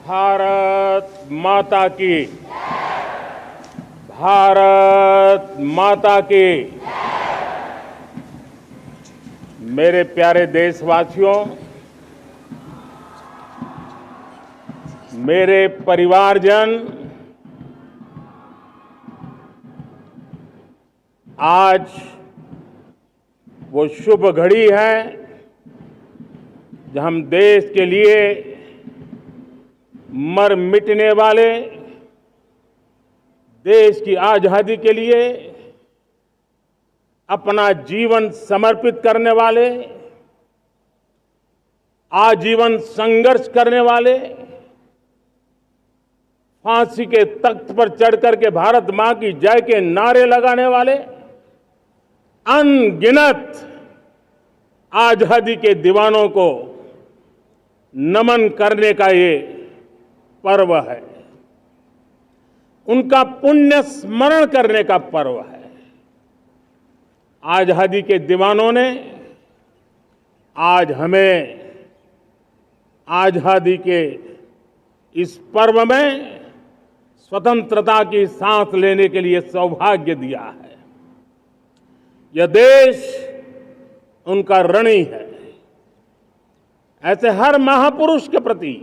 भारत माता की। भारत माता की। मेरे प्यारे देशवासियों, मेरे परिवारजन, आज वो शुभ घड़ी है जब हम देश के लिए मर मिटने वाले, देश की आजादी के लिए अपना जीवन समर्पित करने वाले, आजीवन संघर्ष करने वाले, फांसी के तख्त पर चढ़कर के भारत मां की जय के नारे लगाने वाले अनगिनत आजादी के दीवानों को नमन करने का ये पर्व है। उनका पुण्य स्मरण करने का पर्व है। आजादी के दीवानों ने आज हमें आजादी के इस पर्व में स्वतंत्रता की सांस लेने के लिए सौभाग्य दिया है। यह देश उनका ऋणी है। ऐसे हर महापुरुष के प्रति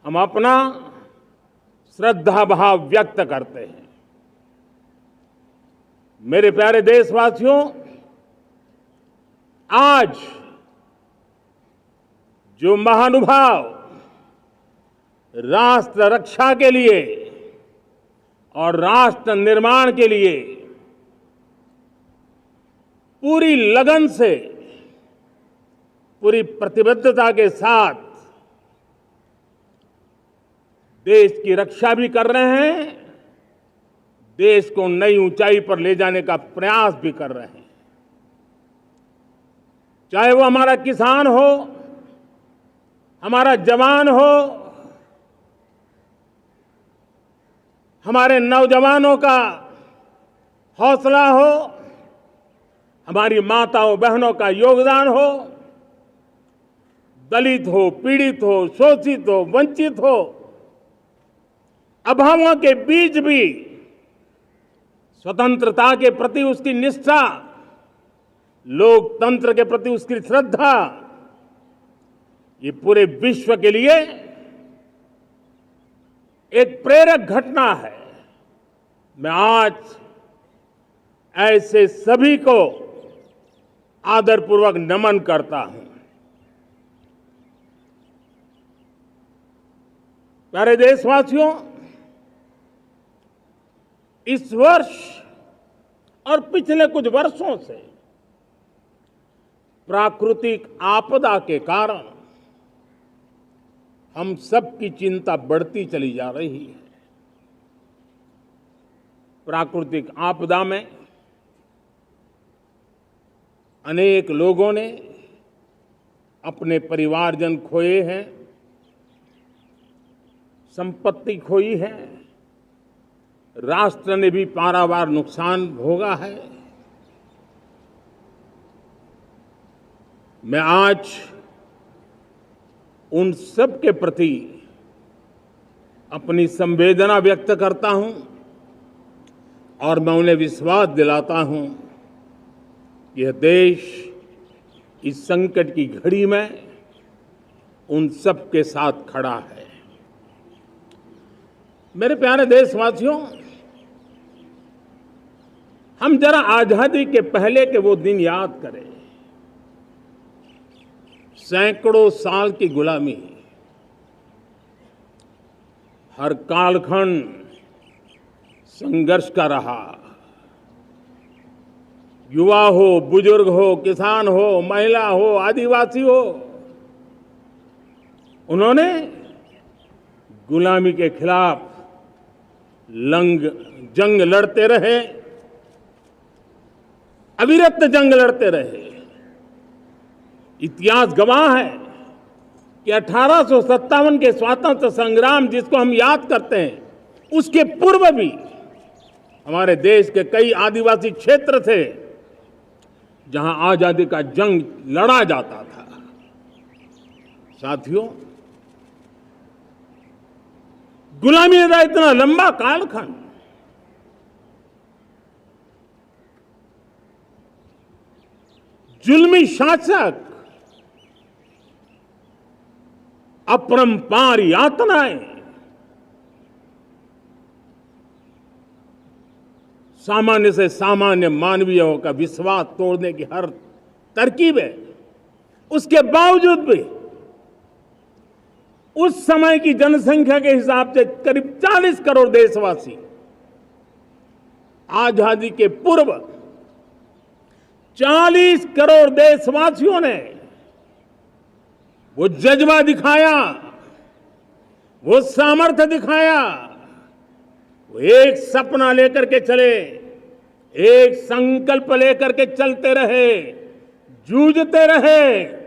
हम अपना श्रद्धा भाव व्यक्त करते हैं। मेरे प्यारे देशवासियों, आज जो महानुभाव राष्ट्र रक्षा के लिए और राष्ट्र निर्माण के लिए पूरी लगन से, पूरी प्रतिबद्धता के साथ देश की रक्षा भी कर रहे हैं, देश को नई ऊंचाई पर ले जाने का प्रयास भी कर रहे हैं। चाहे वो हमारा किसान हो, हमारा जवान हो, हमारे नौजवानों का हौसला हो, हमारी माताओं बहनों का योगदान हो, दलित हो, पीड़ित हो, शोषित हो, वंचित हो, अभावों के बीच भी स्वतंत्रता के प्रति उसकी निष्ठा, लोकतंत्र के प्रति उसकी श्रद्धा, ये पूरे विश्व के लिए एक प्रेरक घटना है। मैं आज ऐसे सभी को आदरपूर्वक नमन करता हूं। प्यारे देशवासियों, इस वर्ष और पिछले कुछ वर्षों से प्राकृतिक आपदा के कारण हम सबकी चिंता बढ़ती चली जा रही है। प्राकृतिक आपदा में अनेक लोगों ने अपने परिवारजन खोए हैं, संपत्ति खोई है, राष्ट्र ने भी पारावार नुकसान भोगा है। मैं आज उन सब के प्रति अपनी संवेदना व्यक्त करता हूं और मैं उन्हें विश्वास दिलाता हूं कि यह देश इस संकट की घड़ी में उन सब के साथ खड़ा है। मेरे प्यारे देशवासियों, हम जरा आजादी के पहले के वो दिन याद करें। सैकड़ों साल की गुलामी, हर कालखंड संघर्ष का रहा। युवा हो, बुजुर्ग हो, किसान हो, महिला हो, आदिवासी हो, उन्होंने गुलामी के खिलाफ जंग लड़ते रहे, अविरत जंग लड़ते रहे। इतिहास गवाह है कि 1857 के स्वातंत्र संग्राम जिसको हम याद करते हैं, उसके पूर्व भी हमारे देश के कई आदिवासी क्षेत्र थे जहां आजादी का जंग लड़ा जाता था। साथियों, गुलामी का इतना लंबा कालखंड, जुल्मी शासक, अपरंपार यातनाएं, सामान्य से सामान्य मानवीयों का विश्वास तोड़ने की हर तरकीब है। उसके बावजूद भी उस समय की जनसंख्या के हिसाब से करीब 40 करोड़ देशवासी आजादी के पूर्व 40 करोड़ देशवासियों ने वो जज्बा दिखाया, वो सामर्थ्य दिखाया, वो एक सपना लेकर के चले, एक संकल्प लेकर के चलते रहे, जूझते रहे।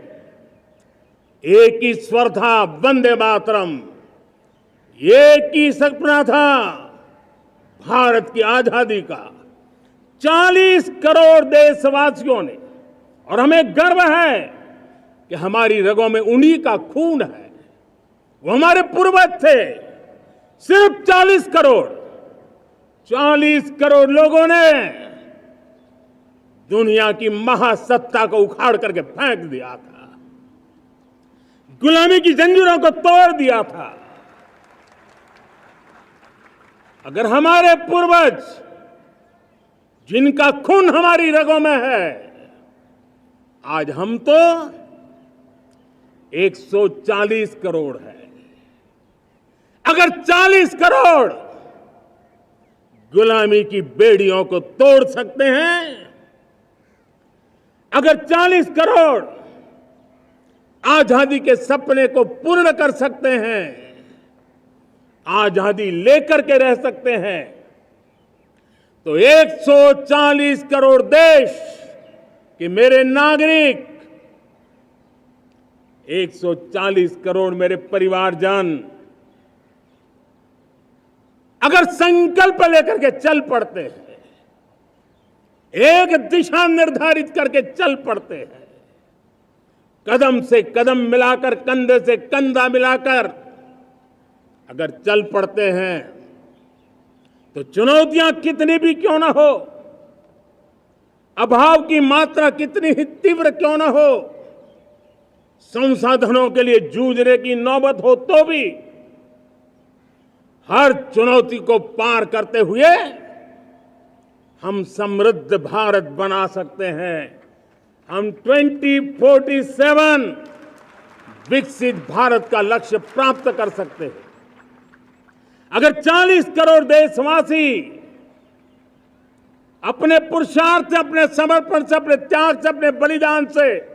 एक ही स्वर था, वंदे मातरम। एक ही सपना था, भारत की आजादी का। 40 करोड़ देशवासियों ने, और हमें गर्व है कि हमारी रगों में उन्हीं का खून है। वो हमारे पूर्वज थे। सिर्फ 40 करोड़ लोगों ने दुनिया की महासत्ता को उखाड़ करके फेंक दिया था, गुलामी की जंजीरों को तोड़ दिया था। अगर हमारे पूर्वज, जिनका खून हमारी रगों में है, आज हम तो 140 करोड़ है। अगर 40 करोड़ गुलामी की बेड़ियों को तोड़ सकते हैं, अगर 40 करोड़ आजादी के सपने को पूर्ण कर सकते हैं, आजादी लेकर के रह सकते हैं, तो 140 करोड़ देश के मेरे नागरिक, 140 करोड़ मेरे परिवारजन अगर संकल्प लेकर के चल पड़ते हैं, एक दिशा निर्धारित करके चल पड़ते हैं, कदम से कदम मिलाकर, कंधे से कंधा मिलाकर अगर चल पड़ते हैं, तो चुनौतियां कितनी भी क्यों ना हो, अभाव की मात्रा कितनी ही तीव्र क्यों ना हो, संसाधनों के लिए जूझने की नौबत हो तो भी हर चुनौती को पार करते हुए हम समृद्ध भारत बना सकते हैं। हम 2047 विकसित भारत का लक्ष्य प्राप्त कर सकते हैं। अगर 40 करोड़ देशवासी अपने पुरुषार्थ से, अपने समर्पण से, अपने त्याग से, अपने बलिदान से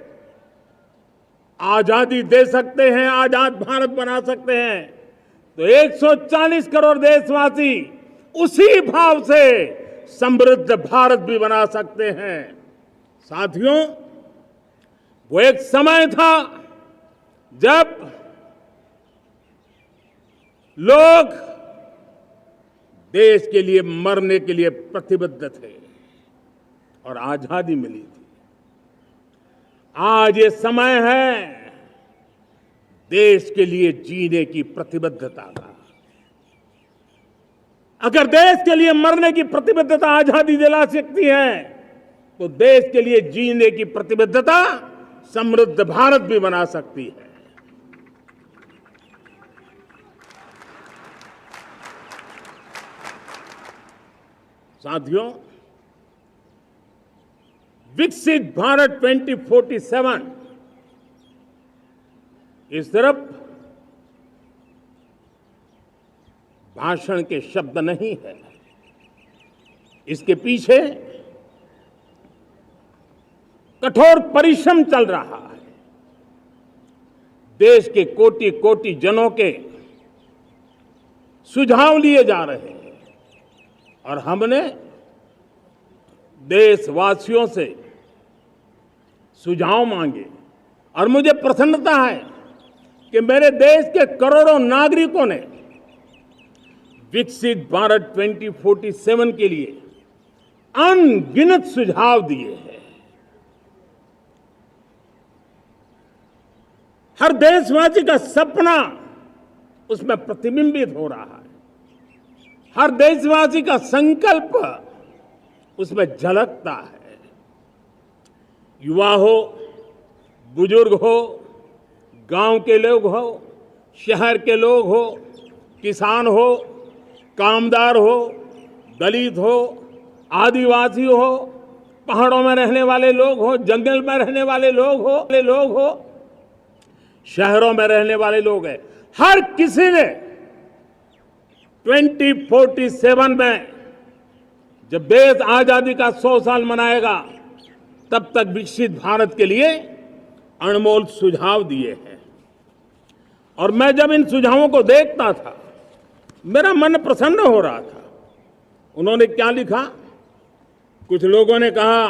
आजादी दे सकते हैं, आजाद भारत बना सकते हैं, तो 140 करोड़ देशवासी उसी भाव से समृद्ध भारत भी बना सकते हैं। साथियों, वो एक समय था जब लोग देश के लिए मरने के लिए प्रतिबद्ध थे और आजादी मिली थी। आज ये समय है देश के लिए जीने की प्रतिबद्धता का। अगर देश के लिए मरने की प्रतिबद्धता आजादी दिला सकती है, तो देश के लिए जीने की प्रतिबद्धता समृद्ध भारत भी बना सकती है। साथियों, विकसित भारत 2047 ये सिर्फ भाषण के शब्द नहीं है। इसके पीछे कठोर परिश्रम चल रहा है। देश के कोटि कोटि जनों के सुझाव लिए जा रहे हैं और हमने देशवासियों से सुझाव मांगे। और मुझे प्रसन्नता है कि मेरे देश के करोड़ों नागरिकों ने विकसित भारत 2047 के लिए अनगिनत सुझाव दिए हैं। हर देशवासी का सपना उसमें प्रतिबिंबित हो रहा है। हर देशवासी का संकल्प उसमें झलकता है। युवा हो, बुजुर्ग हो, गांव के लोग हो, शहर के लोग हो, किसान हो, कामदार हो, दलित हो, आदिवासी हो, पहाड़ों में रहने वाले लोग हो, जंगल में रहने वाले लोग हो, शहरों में रहने वाले लोग हैं। हर किसी ने 2047 में जब देश आजादी का 100 साल मनाएगा तब तक विकसित भारत के लिए अनमोल सुझाव दिए हैं। और मैं जब इन सुझावों को देखता था मेरा मन प्रसन्न हो रहा था। उन्होंने क्या लिखा? कुछ लोगों ने कहा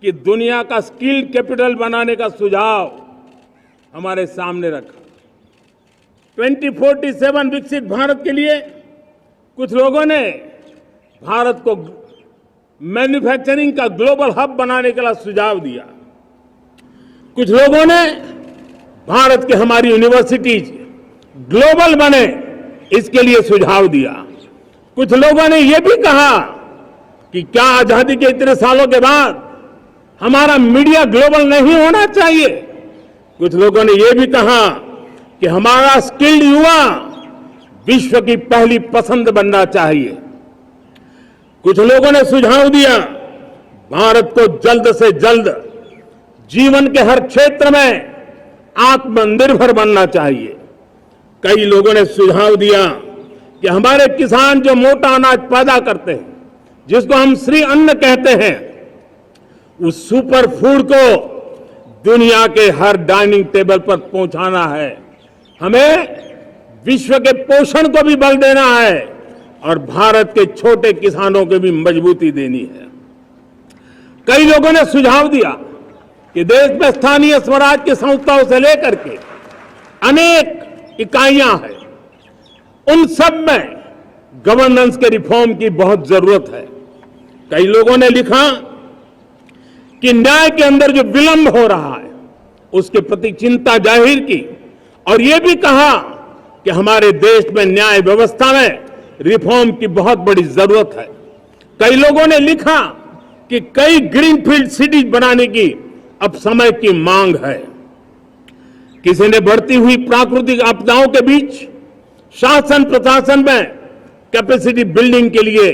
कि दुनिया का स्किल कैपिटल बनाने का सुझाव हमारे सामने रखा। 2047 विकसित भारत के लिए कुछ लोगों ने भारत को मैन्युफैक्चरिंग का ग्लोबल हब बनाने का सुझाव दिया। कुछ लोगों ने भारत की हमारी यूनिवर्सिटीज ग्लोबल बने इसके लिए सुझाव दिया। कुछ लोगों ने यह भी कहा कि क्या आजादी के इतने सालों के बाद हमारा मीडिया ग्लोबल नहीं होना चाहिए। कुछ लोगों ने यह भी कहा कि हमारा स्किल्ड युवा विश्व की पहली पसंद बनना चाहिए। कुछ लोगों ने सुझाव दिया भारत को जल्द से जल्द जीवन के हर क्षेत्र में आत्मनिर्भर बनना चाहिए। कई लोगों ने सुझाव दिया कि हमारे किसान जो मोटा अनाज पैदा करते हैं, जिसको हम श्री अन्न कहते हैं, उस सुपर फूड को दुनिया के हर डाइनिंग टेबल पर पहुंचाना है। हमें विश्व के पोषण को भी बल देना है और भारत के छोटे किसानों को भी मजबूती देनी है। कई लोगों ने सुझाव दिया कि देश में स्थानीय स्वराज की संस्थाओं से लेकर के अनेक इकाइयां हैं, उन सब में गवर्नेंस के रिफॉर्म की बहुत जरूरत है। कई लोगों ने लिखा कि न्याय के अंदर जो विलंब हो रहा है उसके प्रति चिंता जाहिर की और यह भी कहा कि हमारे देश में न्याय व्यवस्था में रिफॉर्म की बहुत बड़ी जरूरत है। कई लोगों ने लिखा कि कई ग्रीनफील्ड सिटीज बनाने की अब समय की मांग है। किसी ने बढ़ती हुई प्राकृतिक आपदाओं के बीच शासन प्रशासन में कैपेसिटी बिल्डिंग के लिए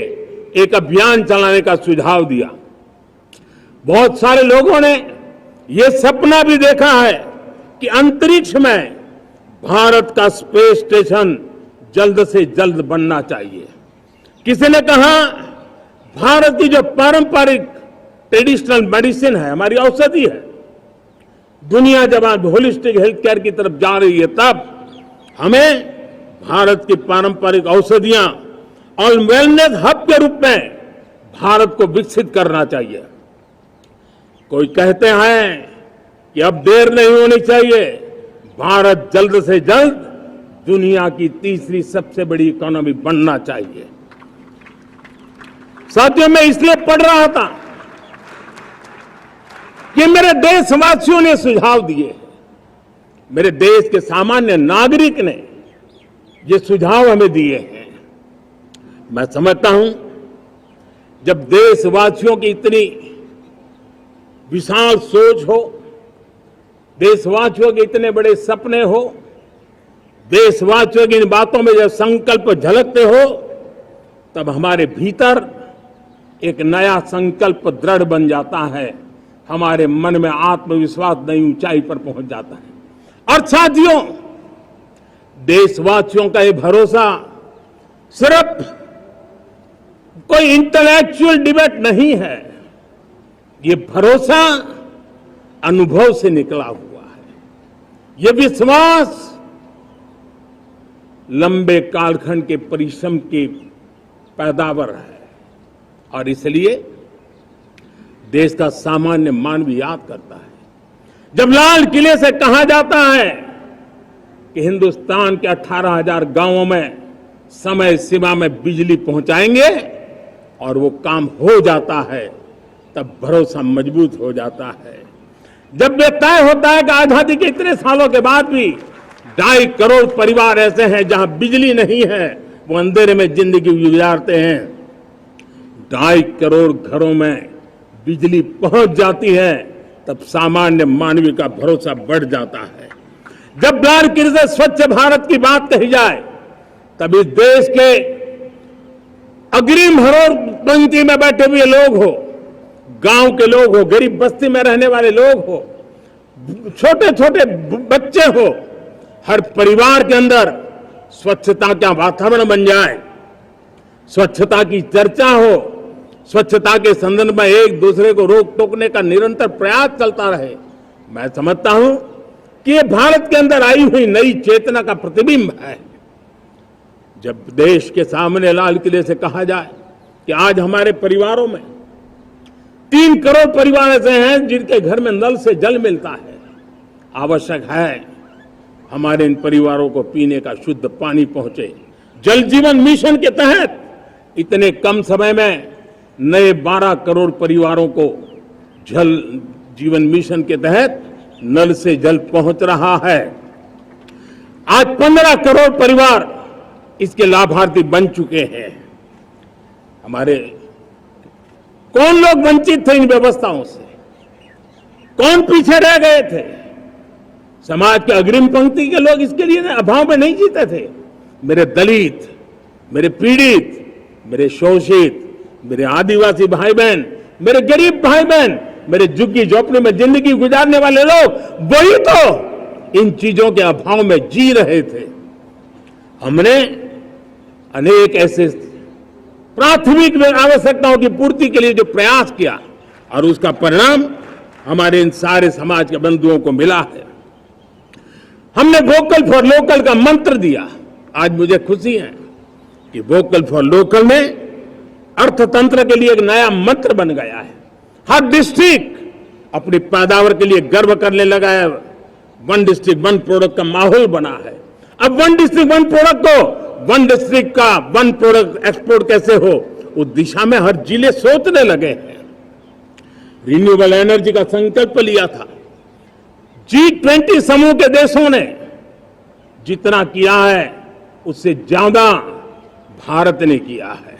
एक अभियान चलाने का सुझाव दिया। बहुत सारे लोगों ने यह सपना भी देखा है कि अंतरिक्ष में भारत का स्पेस स्टेशन जल्द से जल्द बनना चाहिए। किसी ने कहा भारत की जो पारंपरिक ट्रेडिशनल मेडिसिन है, हमारी औषधि है, दुनिया जब आज होलिस्टिक हेल्थ केयर की तरफ जा रही है तब हमें भारत की पारंपरिक औषधियां और वेलनेस हब के रूप में भारत को विकसित करना चाहिए। कोई कहते हैं कि अब देर नहीं होनी चाहिए, भारत जल्द से जल्द दुनिया की तीसरी सबसे बड़ी इकोनॉमी बनना चाहिए। साथियों, मैं इसलिए पढ़ रहा था कि मेरे देशवासियों ने सुझाव दिए, मेरे देश के सामान्य नागरिक ने ये सुझाव हमें दिए हैं। मैं समझता हूं जब देशवासियों की इतनी विशाल सोच हो, देशवासियों के इतने बड़े सपने हो, देशवासियों की इन बातों में जब संकल्प झलकते हो तब हमारे भीतर एक नया संकल्प दृढ़ बन जाता है, हमारे मन में आत्मविश्वास नई ऊंचाई पर पहुंच जाता है। और साथियों, देशवासियों का ये भरोसा सिर्फ कोई इंटेलेक्चुअल डिबेट नहीं है, ये भरोसा अनुभव से निकला हुआ है। ये विश्वास लंबे कालखंड के परिश्रम की पैदावार है और इसलिए देश का सामान्य मानव याद करता है। जब लाल किले से कहा जाता है कि हिंदुस्तान के 18,000 गांवों में समय सीमा में बिजली पहुंचाएंगे और वो काम हो जाता है, तब भरोसा मजबूत हो जाता है। जब ये तय होता है कि आजादी के इतने सालों के बाद भी 2.5 करोड़ परिवार ऐसे हैं जहां बिजली नहीं है, वो अंधेरे में जिंदगी गुजारते हैं। 2.5 करोड़ घरों में बिजली पहुंच जाती है, तब सामान्य मानवीय का भरोसा बढ़ जाता है। जब बार-बार से स्वच्छ भारत की बात कही जाए, तब इस देश के अग्रिम हरोल पंक्ति में बैठे हुए लोग हो, गांव के लोग हो, गरीब बस्ती में रहने वाले लोग हो, छोटे छोटे बच्चे हो, हर परिवार के अंदर स्वच्छता का वातावरण बन जाए, स्वच्छता की चर्चा हो, स्वच्छता के संदर्भ में एक दूसरे को रोक टोकने का निरंतर प्रयास चलता रहे। मैं समझता हूं कि ये भारत के अंदर आई हुई नई चेतना का प्रतिबिंब है। जब देश के सामने लाल किले से कहा जाए कि आज हमारे परिवारों में 3 करोड़ परिवार ऐसे हैं जिनके घर में नल से जल मिलता है, आवश्यक है हमारे इन परिवारों को पीने का शुद्ध पानी पहुंचे। जल जीवन मिशन के तहत इतने कम समय में नए 12 करोड़ परिवारों को जल जीवन मिशन के तहत नल से जल पहुंच रहा है। आज 15 करोड़ परिवार इसके लाभार्थी बन चुके हैं। हमारे कौन लोग वंचित थे इन व्यवस्थाओं से, कौन पीछे रह गए थे? समाज के अग्रिम पंक्ति के लोग इसके लिए अभाव में नहीं जीते थे। मेरे दलित, मेरे पीड़ित, मेरे शोषित, मेरे आदिवासी भाई बहन, मेरे गरीब भाई बहन, मेरे झुग्गी झोपड़ी में जिंदगी गुजारने वाले लोग, वही तो इन चीजों के अभाव में जी रहे थे। हमने अनेक ऐसे प्राथमिक आवश्यकताओं की पूर्ति के लिए जो प्रयास किया और उसका परिणाम हमारे इन सारे समाज के बंधुओं को मिला है। हमने वोकल फॉर लोकल का मंत्र दिया। आज मुझे खुशी है कि वोकल फॉर लोकल में अर्थतंत्र के लिए एक नया मंत्र बन गया है। हर डिस्ट्रिक्ट अपनी पैदावार के लिए गर्व करने लगा है। 1 डिस्ट्रिक्ट 1 प्रोडक्ट का माहौल बना है। अब 1 डिस्ट्रिक्ट 1 प्रोडक्ट को 1 डिस्ट्रिक्ट का 1 प्रोडक्ट एक्सपोर्ट कैसे हो, उस दिशा में हर जिले सोचने लगे हैं। रिन्यूएबल एनर्जी का संकल्प लिया था। G20 समूह के देशों ने जितना किया है उससे ज्यादा भारत ने किया है,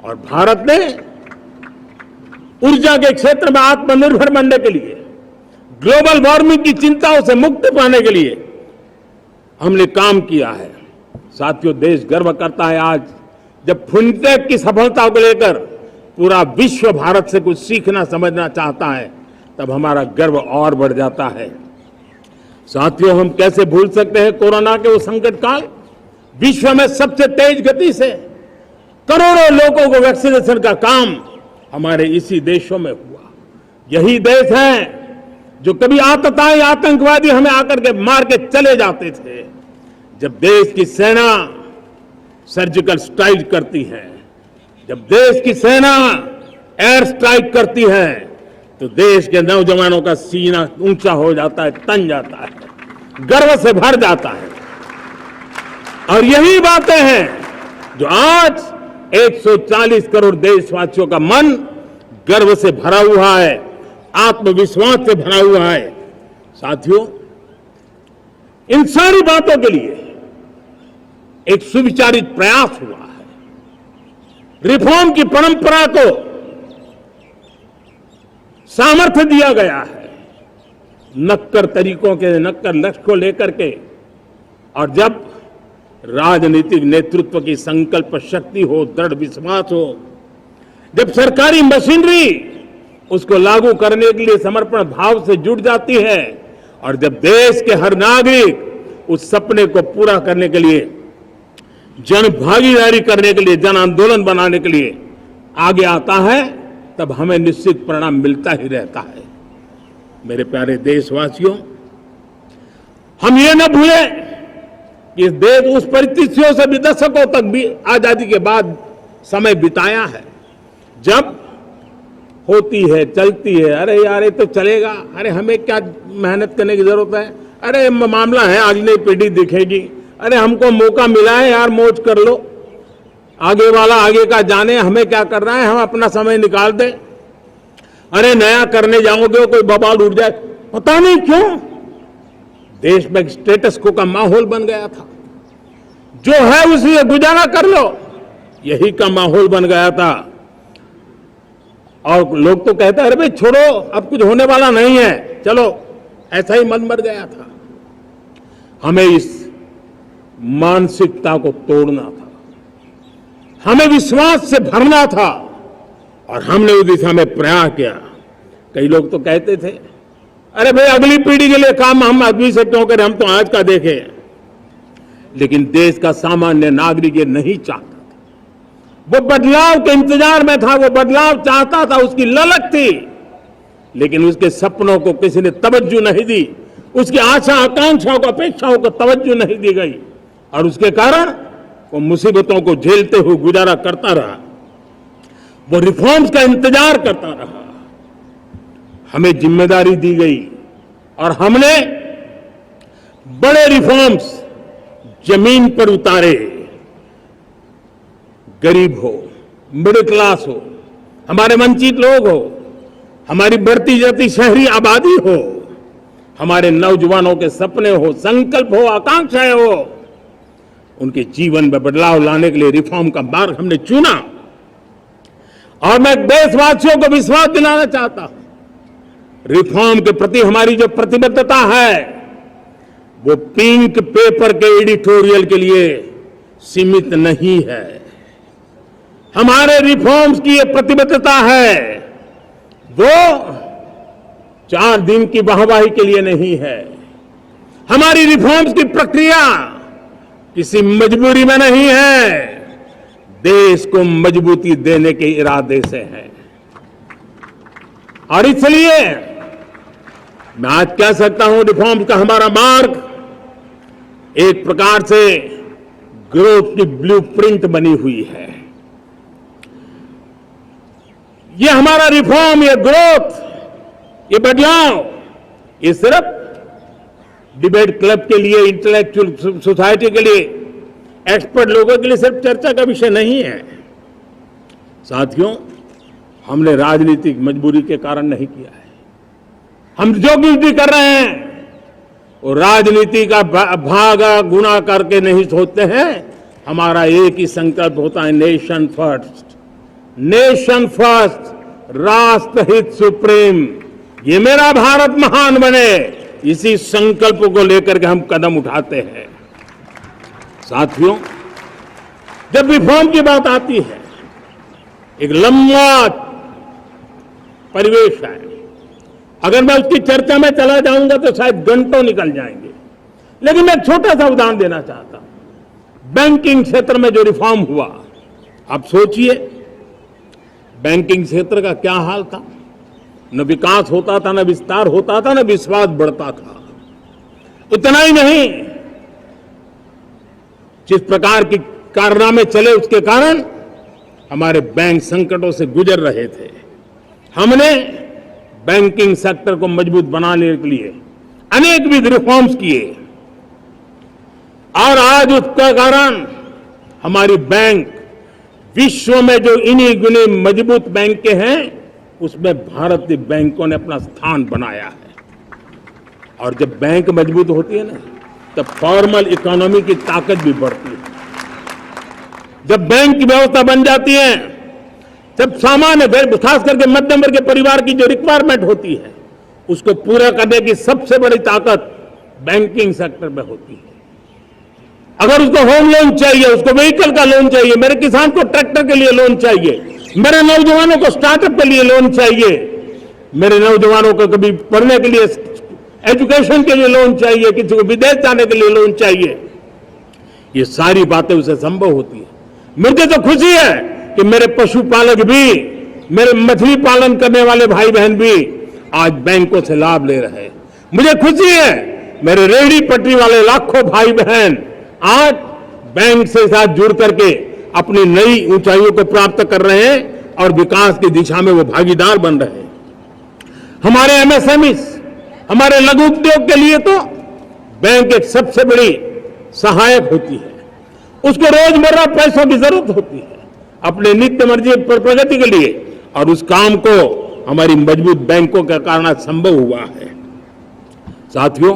और भारत ने ऊर्जा के क्षेत्र में आत्मनिर्भर बनने के लिए, ग्लोबल वार्मिंग की चिंताओं से मुक्ति पाने के लिए हमने काम किया है। साथियों, देश गर्व करता है आज जब फिनटेक की सफलता को लेकर पूरा विश्व भारत से कुछ सीखना समझना चाहता है, तब हमारा गर्व और बढ़ जाता है। साथियों, हम कैसे भूल सकते हैं कोरोना के वो संकट काल। विश्व में सबसे तेज गति से करोड़ों लोगों को वैक्सीनेशन का काम हमारे इसी देशों में हुआ। यही देश है जो कभी आतताई आतंकवादी हमें आकर के मार के चले जाते थे। जब देश की सेना सर्जिकल स्ट्राइक करती है, जब देश की सेना एयर स्ट्राइक करती है, तो देश के नौजवानों का सीना ऊंचा हो जाता है, तन जाता है, गर्व से भर जाता है। और यही बातें हैं जो आज 140 करोड़ देशवासियों का मन गर्व से भरा हुआ है, आत्मविश्वास से भरा हुआ है। साथियों, इन सारी बातों के लिए एक सुविचारित प्रयास हुआ है। रिफॉर्म की परंपरा को सामर्थ्य दिया गया है, नक्कर तरीकों के, नक्कर लक्ष्य को लेकर के। और जब राजनीतिक नेतृत्व की संकल्प शक्ति हो, दृढ़ विश्वास हो, जब सरकारी मशीनरी उसको लागू करने के लिए समर्पण भाव से जुट जाती है, और जब देश के हर नागरिक उस सपने को पूरा करने के लिए, जन भागीदारी करने के लिए, जन आंदोलन बनाने के लिए आगे आता है, तब हमें निश्चित परिणाम मिलता ही रहता है। मेरे प्यारे देशवासियों, हम ये न भूलें कि देश उस परिस्थितियों से भी दशकों तक भी आजादी के बाद समय बिताया है, जब होती है, चलती है, अरे यार ये तो चलेगा, अरे हमें क्या मेहनत करने की जरूरत है, अरे मामला है, आज नई पीढ़ी दिखेगी, अरे हमको मौका मिला है यार, मौज कर लो, आगे वाला आगे का जाने, हमें क्या करना है, हम अपना समय निकाल दें, अरे नया करने जाओगे कोई बवाल उठ जाए। पता नहीं क्यों देश में स्टेटस को का माहौल बन गया था। जो है उसी से गुजारा कर लो, यही का माहौल बन गया था। और लोग तो कहते हैं अरे भाई छोड़ो, अब कुछ होने वाला नहीं है, चलो, ऐसा ही मन बन गया था। हमें इस मानसिकता को तोड़ना था, हमें विश्वास से भरना था, और हमने उस दिशा में प्रयास किया। कई लोग तो कहते थे अरे भाई अगली पीढ़ी के लिए काम हम अभी से क्यों करें, हम तो आज का देखें। लेकिन देश का सामान्य नागरिक ये नहीं चाहता था। वो बदलाव के इंतजार में था, वो बदलाव चाहता था, उसकी ललक थी, लेकिन उसके सपनों को किसी ने तवज्जो नहीं दी, उसकी आशा आकांक्षाओं को अपेक्षाओं को तवज्जो नहीं दी गई, और उसके कारण वो मुसीबतों को झेलते हुए गुजारा करता रहा, वो रिफॉर्म्स का इंतजार करता रहा। हमें जिम्मेदारी दी गई और हमने बड़े रिफॉर्म्स जमीन पर उतारे। गरीब हो, मिडिल क्लास हो, हमारे वंचित लोग हो, हमारी बढ़ती जाती शहरी आबादी हो, हमारे नौजवानों के सपने हो, संकल्प हो, आकांक्षाएं हो, उनके जीवन में बदलाव लाने के लिए रिफॉर्म का मार्ग हमने चुना। और मैं देशवासियों को विश्वास दिलाना चाहता हूं, रिफॉर्म के प्रति हमारी जो प्रतिबद्धता है वो पिंक पेपर के एडिटोरियल के लिए सीमित नहीं है। हमारे रिफॉर्म्स की ये प्रतिबद्धता है, वो 4 दिन की वाहवाही के लिए नहीं है। हमारी रिफॉर्म्स की प्रक्रिया किसी मजबूरी में नहीं है, देश को मजबूती देने के इरादे से है। और इसलिए मैं आज कह सकता हूं रिफॉर्म का हमारा मार्ग एक प्रकार से ग्रोथ की ब्लूप्रिंट बनी हुई है। ये हमारा रिफॉर्म, ये ग्रोथ, ये बदलाव, ये सिर्फ डिबेट क्लब के लिए, इंटेलेक्चुअल सोसाइटी के लिए, एक्सपर्ट लोगों के लिए सिर्फ चर्चा का विषय नहीं है। साथियों, हमने राजनीतिक मजबूरी के कारण नहीं किया है। हम जो कुछ भी कर रहे हैं वो राजनीति का भागा गुना करके नहीं सोचते हैं। हमारा एक ही संकल्प होता है, नेशन फर्स्ट, नेशन फर्स्ट, राष्ट्रहित सुप्रीम, ये मेरा भारत महान बने, इसी संकल्प को लेकर के हम कदम उठाते हैं। साथियों, जब रिफॉर्म की बात आती है, एक लंबा परिवेश है। अगर मैं उसकी चर्चा में चला जाऊंगा तो शायद घंटों निकल जाएंगे, लेकिन मैं एक छोटा सा उदाहरण देना चाहता हूं। बैंकिंग क्षेत्र में जो रिफॉर्म हुआ, आप सोचिए बैंकिंग क्षेत्र का क्या हाल था। न विकास होता था, न विस्तार होता था, न विश्वास बढ़ता था। इतना ही नहीं, जिस प्रकार की कारनामे चले उसके कारण हमारे बैंक संकटों से गुजर रहे थे। हमने बैंकिंग सेक्टर को मजबूत बनाने के लिए अनेक विध रिफॉर्म्स किए, और आज उसका कारण हमारी बैंक विश्व में जो इन्हीं गुने मजबूत बैंक के हैं, उसमें भारतीय बैंकों ने अपना स्थान बनाया है। और जब बैंक मजबूत होती है ना, तब फॉर्मल इकोनॉमी की ताकत भी बढ़ती है। जब बैंक की व्यवस्था बन जाती है, जब सामान्य, खास करके मध्यम वर्ग के परिवार की जो रिक्वायरमेंट होती है, उसको पूरा करने की सबसे बड़ी ताकत बैंकिंग सेक्टर में होती है। अगर उसको होम लोन चाहिए, उसको व्हीकल का लोन चाहिए, मेरे किसान को ट्रैक्टर के लिए लोन चाहिए, मेरे नौजवानों को स्टार्टअप के लिए लोन चाहिए, मेरे नौजवानों को कभी पढ़ने के लिए, एजुकेशन के लिए लोन चाहिए, किसी को विदेश जाने के लिए लोन चाहिए, ये सारी बातें उसे संभव होती है। मुझे तो खुशी है कि मेरे पशुपालक भी, मेरे मछली पालन करने वाले भाई बहन भी आज बैंकों से लाभ ले रहे हैं। मुझे खुशी है मेरे रेहड़ी पटरी वाले लाखों भाई बहन आज बैंक से साथ जुड़ करके अपनी नई ऊंचाइयों को प्राप्त कर रहे हैं और विकास की दिशा में वो भागीदार बन रहे हैं। हमारे एमएसएमई, हमारे लघु उद्योग के लिए तो बैंक एक सबसे बड़ी सहायक होती है। उसको रोजमर्रा पैसों की जरूरत होती है अपने नित्य मर्जी पर प्रगति के लिए, और उस काम को हमारी मजबूत बैंकों के कारण संभव हुआ है। साथियों,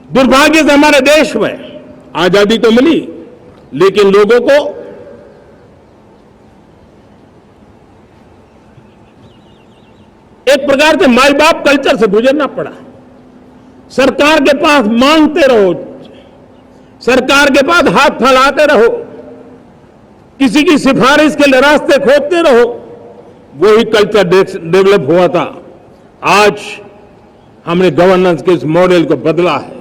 दुर्भाग्य से हमारे देश में आजादी तो मिली, लेकिन लोगों को एक प्रकार से माई बाप कल्चर से गुजरना पड़ा। सरकार के पास मांगते रहो, सरकार के पास हाथ फैलाते रहो, किसी की सिफारिश के लिए रास्ते खोदते रहो, वही कल्चर डेवलप हुआ था। आज हमने गवर्नेंस के इस मॉडल को बदला है।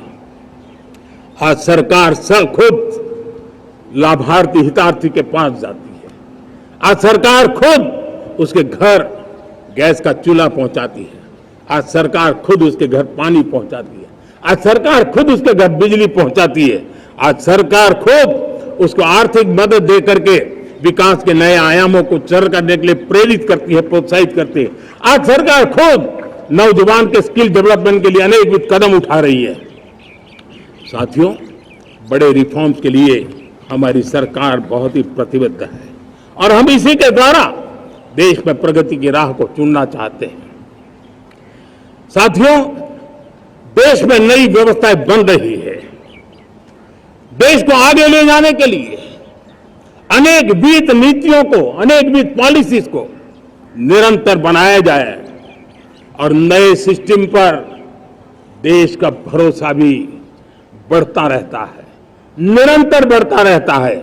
आज सरकार खुद लाभार्थी हितार्थी के पास जाती है। आज सरकार खुद उसके घर गैस का चूल्हा पहुंचाती है। आज सरकार खुद उसके घर पानी पहुंचाती है। आज सरकार खुद उसके घर बिजली पहुंचाती है। आज सरकार खुद उसको आर्थिक मदद दे करके विकास के नए आयामों को सर करने के लिए प्रेरित करती है, प्रोत्साहित करती है। आज सरकार खुद नौजवान के स्किल डेवलपमेंट के लिए अनेक कदम उठा रही है। साथियों, बड़े रिफॉर्म्स के लिए हमारी सरकार बहुत ही प्रतिबद्ध है और हम इसी के द्वारा देश में प्रगति की राह को चुनना चाहते हैं। साथियों, देश में नई व्यवस्थाएं बन रही है। देश को आगे ले जाने के लिए अनेक वित्त नीतियों को, अनेक वित्त पॉलिसीज को निरंतर बनाया जाए और नए सिस्टम पर देश का भरोसा भी बढ़ता रहता है, निरंतर बढ़ता रहता है।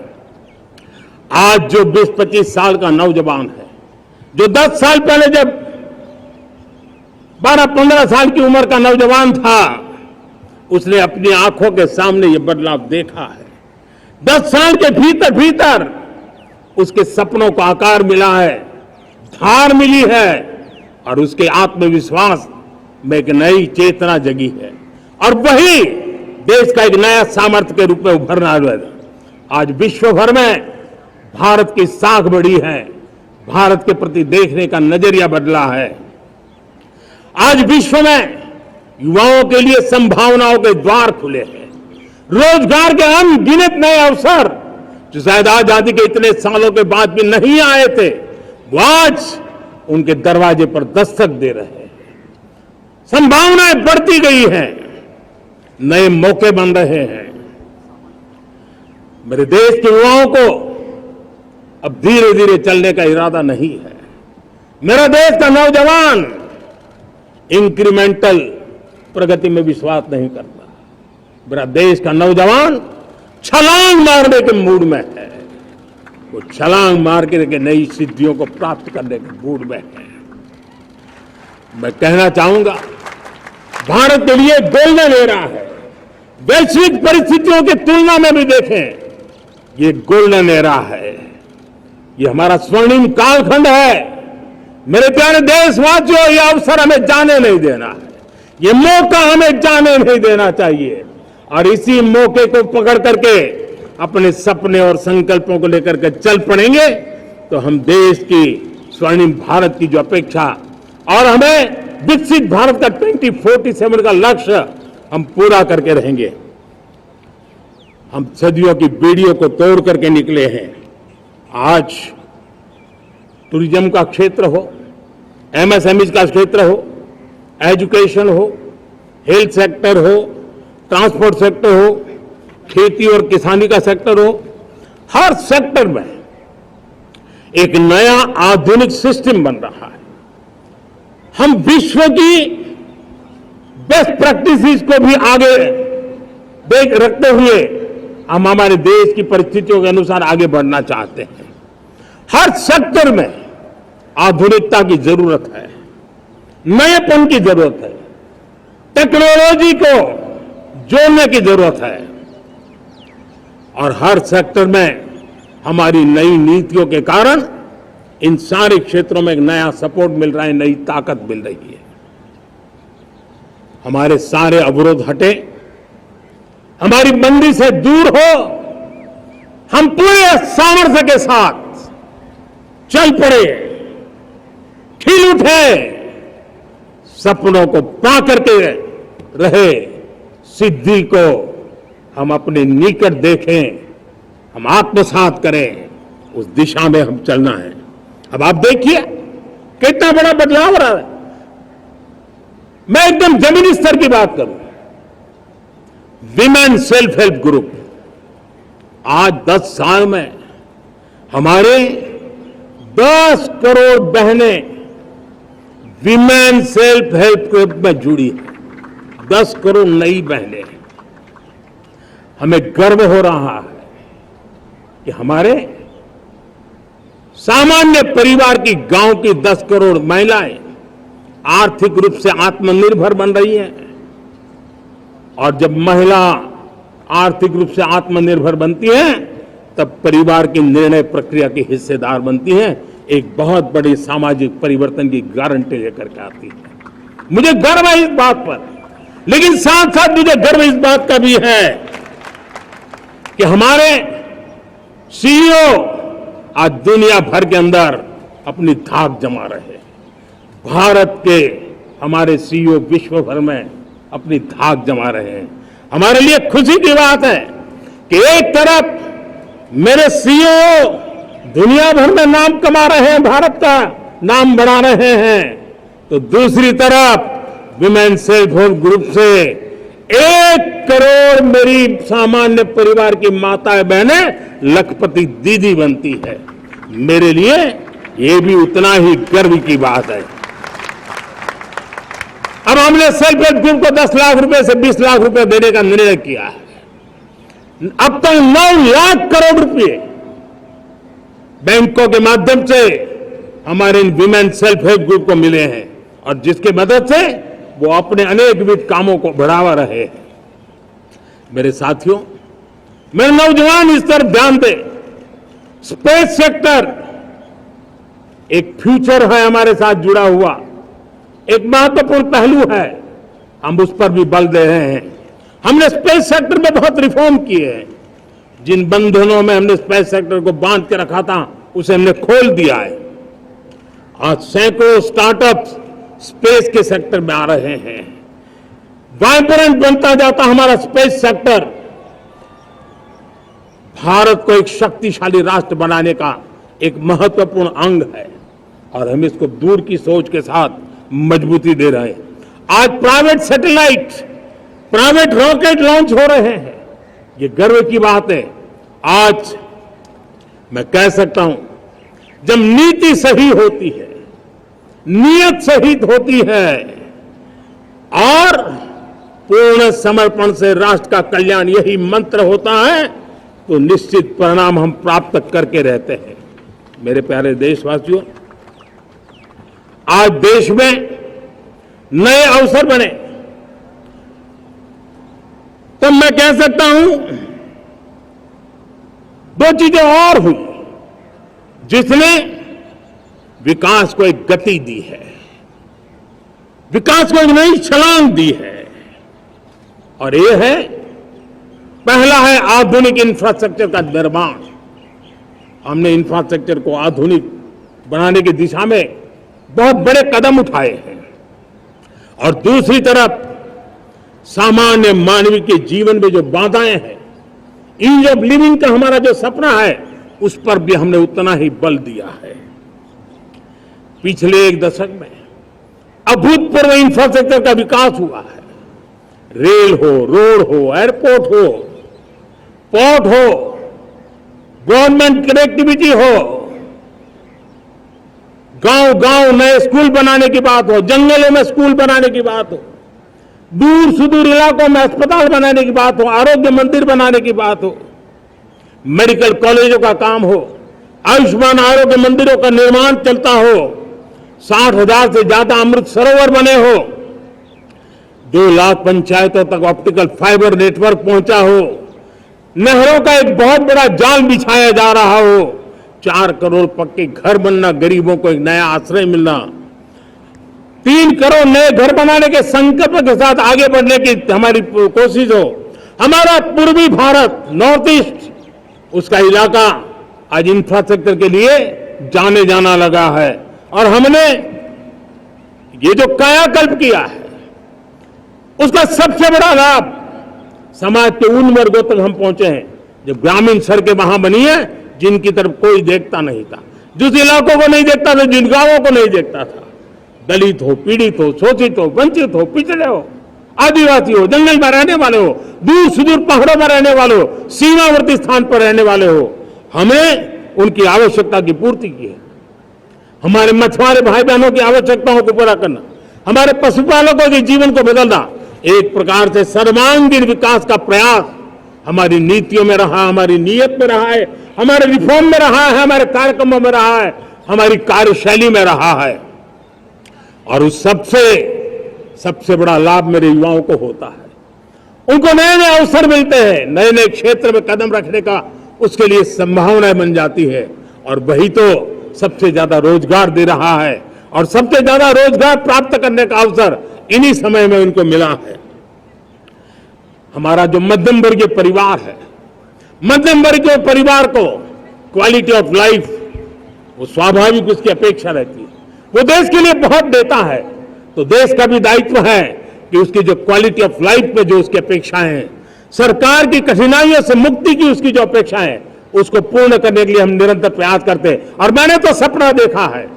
आज जो 20-25 साल का नौजवान है, जो 10 साल पहले जब 12-15 साल की उम्र का नौजवान था, उसने अपनी आंखों के सामने ये बदलाव देखा है। 10 साल के भीतर भीतर उसके सपनों को आकार मिला है, धार मिली है और उसके आत्मविश्वास में एक नई चेतना जगी है और वही देश का एक नया सामर्थ्य के रूप में उभरना है। आज विश्व भर में भारत की साख बढ़ी है, भारत के प्रति देखने का नजरिया बदला है। आज विश्व में युवाओं के लिए संभावनाओं के द्वार खुले हैं। रोजगार के अनगिनत नए अवसर जो शायद आजादी के इतने सालों के बाद भी नहीं आए थे, वो आज उनके दरवाजे पर दस्तक दे रहे हैं। संभावनाएं बढ़ती गई हैं, नए मौके बन रहे हैं। मेरे देश के युवाओं को अब धीरे धीरे चलने का इरादा नहीं है। मेरा देश का नौजवान इंक्रीमेंटल प्रगति में विश्वास नहीं करता। मेरा देश का नौजवान छलांग मारने के मूड में है। वो छलांग मार के नई सिद्धियों को प्राप्त करने के मूड में है। मैं कहना चाहूंगा, भारत के लिए गोल्डन एरा है। वैश्विक परिस्थितियों की तुलना में भी देखें, ये गोल्डन एरा है, ये हमारा स्वर्णिम कालखंड है। मेरे प्यारे देशवासियों, ये अवसर हमें जाने नहीं देना है, ये मौका हमें जाने नहीं देना चाहिए और इसी मौके को पकड़ करके अपने सपने और संकल्पों को लेकर के चल पड़ेंगे तो हम देश की स्वर्णिम भारत की जो अपेक्षा और हमें विकसित भारत का 2047 का लक्ष्य हम पूरा करके रहेंगे। हम सदियों की बेड़ियों को तोड़ करके निकले हैं। आज टूरिज्म का क्षेत्र हो, एमएसएमई का क्षेत्र हो, एजुकेशन हो, हेल्थ सेक्टर हो, ट्रांसपोर्ट सेक्टर हो, खेती और किसानी का सेक्टर हो, हर सेक्टर में एक नया आधुनिक सिस्टम बन रहा है। हम विश्व की बेस्ट प्रैक्टिसेस को भी आगे देख रखते हुए हम हमारे देश की परिस्थितियों के अनुसार आगे बढ़ना चाहते हैं। हर सेक्टर में आधुनिकता की जरूरत है, नएपन की जरूरत है, टेक्नोलॉजी को जोड़ने की जरूरत है और हर सेक्टर में हमारी नई नीतियों के कारण इन सारे क्षेत्रों में एक नया सपोर्ट मिल रहा है, नई ताकत मिल रही है। हमारे सारे अवरोध हटे, हमारी बंदी से दूर हो, हम पूरे सामर्थ्य के साथ चल पड़े, खिल उठे, सपनों को पा करके रहे, सिद्धि को हम अपने निकट देखें, हम आत्मसात करें, उस दिशा में हम चलना है। अब आप देखिए कितना बड़ा बदलाव हो रहा है। मैं एकदम जमीनी स्तर की बात करूं, विमेन सेल्फ हेल्प ग्रुप, आज 10 साल में हमारे 10 करोड़ बहनें विमेन सेल्फ हेल्प ग्रुप में जुड़ी है। 10 करोड़ नई बहनें। हमें गर्व हो रहा है कि हमारे सामान्य परिवार की, गांव की 10 करोड़ महिलाएं आर्थिक रूप से आत्मनिर्भर बन रही हैं। और जब महिला आर्थिक रूप से आत्मनिर्भर बनती है तब परिवार की निर्णय प्रक्रिया की हिस्सेदार बनती है, एक बहुत बड़ी सामाजिक परिवर्तन की गारंटी लेकर के आती है। मुझे गर्व है इस बात पर, लेकिन साथ साथ मुझे गर्व इस बात का भी है कि हमारे सीईओ आज दुनिया भर के अंदर अपनी धाक जमा रहे हैं। भारत के हमारे सीईओ विश्व भर में अपनी धाक जमा रहे हैं। हमारे लिए खुशी की बात है कि एक तरफ मेरे सीईओ दुनिया भर में नाम कमा रहे हैं, भारत का नाम बढ़ा रहे हैं, तो दूसरी तरफ विमेन सेल्फ हेल्प ग्रुप से 1 करोड़ मेरी सामान्य परिवार की माताएं बहनें लखपति दीदी बनती है। मेरे लिए ये भी उतना ही गर्व की बात है। अब हमने सेल्फ हेल्प ग्रुप को 10 लाख रुपए से 20 लाख रुपए देने का निर्णय किया है। अब तक 9 लाख करोड़ रुपए बैंकों के माध्यम से हमारे इन विमेन सेल्फ हेल्प ग्रुप को मिले हैं और जिसकी मदद से वो अपने अनेकविध कामों को बढ़ावा रहे हैं। मेरे साथियों, मेरे नौजवान इस तरफ ध्यान दें। स्पेस सेक्टर एक फ्यूचर है हमारे साथ जुड़ा हुआ, एक महत्वपूर्ण पहलू है। हम उस पर भी बल दे रहे हैं। हमने स्पेस सेक्टर में बहुत रिफॉर्म किए हैं। जिन बंधनों में हमने स्पेस सेक्टर को बांध के रखा था उसे हमने खोल दिया है। आज सैकड़ों स्टार्टअप्स स्पेस के सेक्टर में आ रहे हैं। वाइब्रेंट बनता जाता हमारा स्पेस सेक्टर भारत को एक शक्तिशाली राष्ट्र बनाने का एक महत्वपूर्ण अंग है और हम इसको दूर की सोच के साथ मजबूती दे रहे हैं। आज private satellite, private rocket launch हो रहे हैं। ये गर्व की बात है। आज मैं कह सकता हूं, जब नीति सही होती है, नियत सही होती है और पूर्ण समर्पण से राष्ट्र का कल्याण यही मंत्र होता है, तो निश्चित परिणाम हम प्राप्त करके रहते हैं। मेरे प्यारे देशवासियों, आज देश में नए अवसर बने तो मैं कह सकता हूं 2 चीजें और हुई जिसने विकास को एक गति दी है, विकास को एक नई छलांग दी है। और ये है, पहला है आधुनिक इंफ्रास्ट्रक्चर का निर्माण। हमने इंफ्रास्ट्रक्चर को आधुनिक बनाने की दिशा में बहुत बड़े कदम उठाए हैं। और दूसरी तरफ सामान्य मानवीय के जीवन में जो बाधाएं हैं, ईज ऑफ लिविंग का हमारा जो सपना है, उस पर भी हमने उतना ही बल दिया है। पिछले 1 दशक में अभूतपूर्व इंफ्रास्ट्रक्चर का विकास हुआ है। रेल हो, रोड हो, एयरपोर्ट हो, पोर्ट हो, गवर्नमेंट कनेक्टिविटी हो, गांव-गांव नए स्कूल बनाने की बात हो, जंगलों में स्कूल बनाने की बात हो, दूर सुदूर इलाकों में अस्पताल बनाने की बात हो, आरोग्य मंदिर बनाने की बात हो, मेडिकल कॉलेजों का काम हो, आयुष्मान आरोग्य मंदिरों का निर्माण चलता हो, 60,000 से ज्यादा अमृत सरोवर बने हो, 2 लाख पंचायतों तक ऑप्टिकल फाइबर नेटवर्क पहुंचा हो, नहरों का एक बहुत बड़ा जाल बिछाया जा रहा हो, 4 करोड़ पक्के घर बनना, गरीबों को एक नया आश्रय मिलना, 3 करोड़ नए घर बनाने के संकल्प के साथ आगे बढ़ने की हमारी कोशिश हो। हमारा पूर्वी भारत, नॉर्थ ईस्ट, उसका इलाका आज इंफ्रास्ट्रक्चर के लिए जाने जाना लगा है। और हमने ये जो कायाकल्प किया है, उसका सबसे बड़ा लाभ समाज के उन वर्गों तक हम पहुंचे हैं जो ग्रामीण सड़कें वहां बनी है जिनकी तरफ कोई देखता नहीं था, जिस इलाकों को नहीं देखता था, जिन गांवों को नहीं देखता था। दलित हो, पीड़ित हो, शोषित हो, वंचित हो, पिछड़े हो, आदिवासी हो, जंगल में रहने वाले हो, दूर सुदूर पहाड़ों में रहने वाले हो, सीमावर्ती स्थान पर रहने वाले हो, हमने उनकी आवश्यकता की पूर्ति की है। हमारे मछुआरे भाई बहनों की आवश्यकताओं को पूरा करना, हमारे पशुपालकों के जीवन को बदलना, एक प्रकार से सर्वांगीण विकास का प्रयास हमारी नीतियों में रहा, हमारी नीयत में रहा है, हमारे रिफॉर्म में रहा है, हमारे कार्यक्रमों में रहा है, हमारी कार्यशैली में रहा है। और उस सबसे बड़ा लाभ मेरे युवाओं को होता है। उनको नए नए अवसर मिलते हैं, नए नए क्षेत्र में कदम रखने का उसके लिए संभावनाएं बन जाती है, और वही तो सबसे ज्यादा रोजगार दे रहा है। और सबसे ज्यादा रोजगार प्राप्त करने का अवसर इन्हीं समय में उनको मिला है। हमारा जो मध्यम वर्गीय परिवार है, मध्यम वर्गीय परिवार को क्वालिटी ऑफ लाइफ, वो स्वाभाविक उसकी अपेक्षा रहती है। वो देश के लिए बहुत देता है, तो देश का भी दायित्व है कि उसकी जो क्वालिटी ऑफ लाइफ में जो उसकी अपेक्षाएं हैं, सरकार की कठिनाइयों से मुक्ति की उसकी जो अपेक्षाएं हैं, उसको पूर्ण करने के लिए हम निरंतर प्रयास करते हैं। और मैंने तो सपना देखा है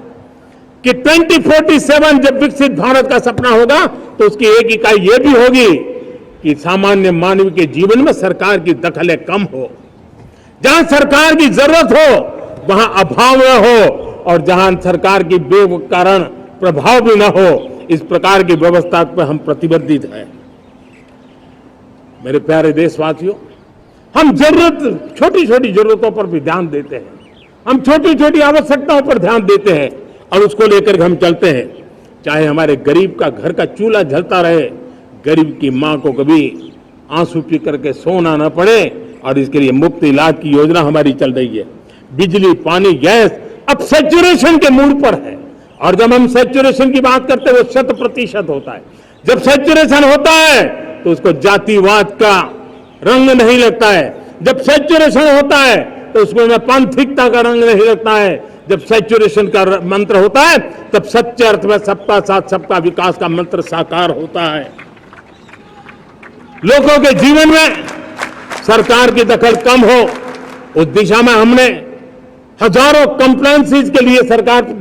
कि 2047 जब विकसित भारत का सपना होगा, तो उसकी एक इकाई ये भी होगी कि सामान्य मानव के जीवन में सरकार की दखलें कम हो, जहां सरकार की जरूरत हो वहां अभाव न हो, और जहां सरकार की बेकारण प्रभाव भी न हो, इस प्रकार की व्यवस्था पर हम प्रतिबद्ध हैं। मेरे प्यारे देशवासियों, हम छोटी छोटी जरूरतों पर भी ध्यान देते हैं, हम छोटी छोटी आवश्यकताओं पर ध्यान देते हैं, और उसको लेकर हम चलते हैं। चाहे हमारे गरीब का घर का चूल्हा जलता रहे, गरीब की मां को कभी आंसू पी करके सोना न पड़े, और इसके लिए मुफ्त इलाज की योजना हमारी चल रही है। बिजली, पानी, गैस अब सैचुरेशन के मूड पर है, और जब हम सैचुरेशन की बात करते हैं वो 100% होता है। जब सैचुरेशन होता है तो उसको जातिवाद का रंग नहीं लगता है। जब सैचुरेशन होता है तो उसमें पांथिकता का रंग नहीं लगता है। जब सैचुरेशन का मंत्र होता है तब सच्चे अर्थ में सबका साथ सबका विकास का मंत्र साकार होता है। लोगों के जीवन में सरकार की दखल कम हो, उस दिशा में हमने हजारों कंप्लायंसेस के लिए सरकार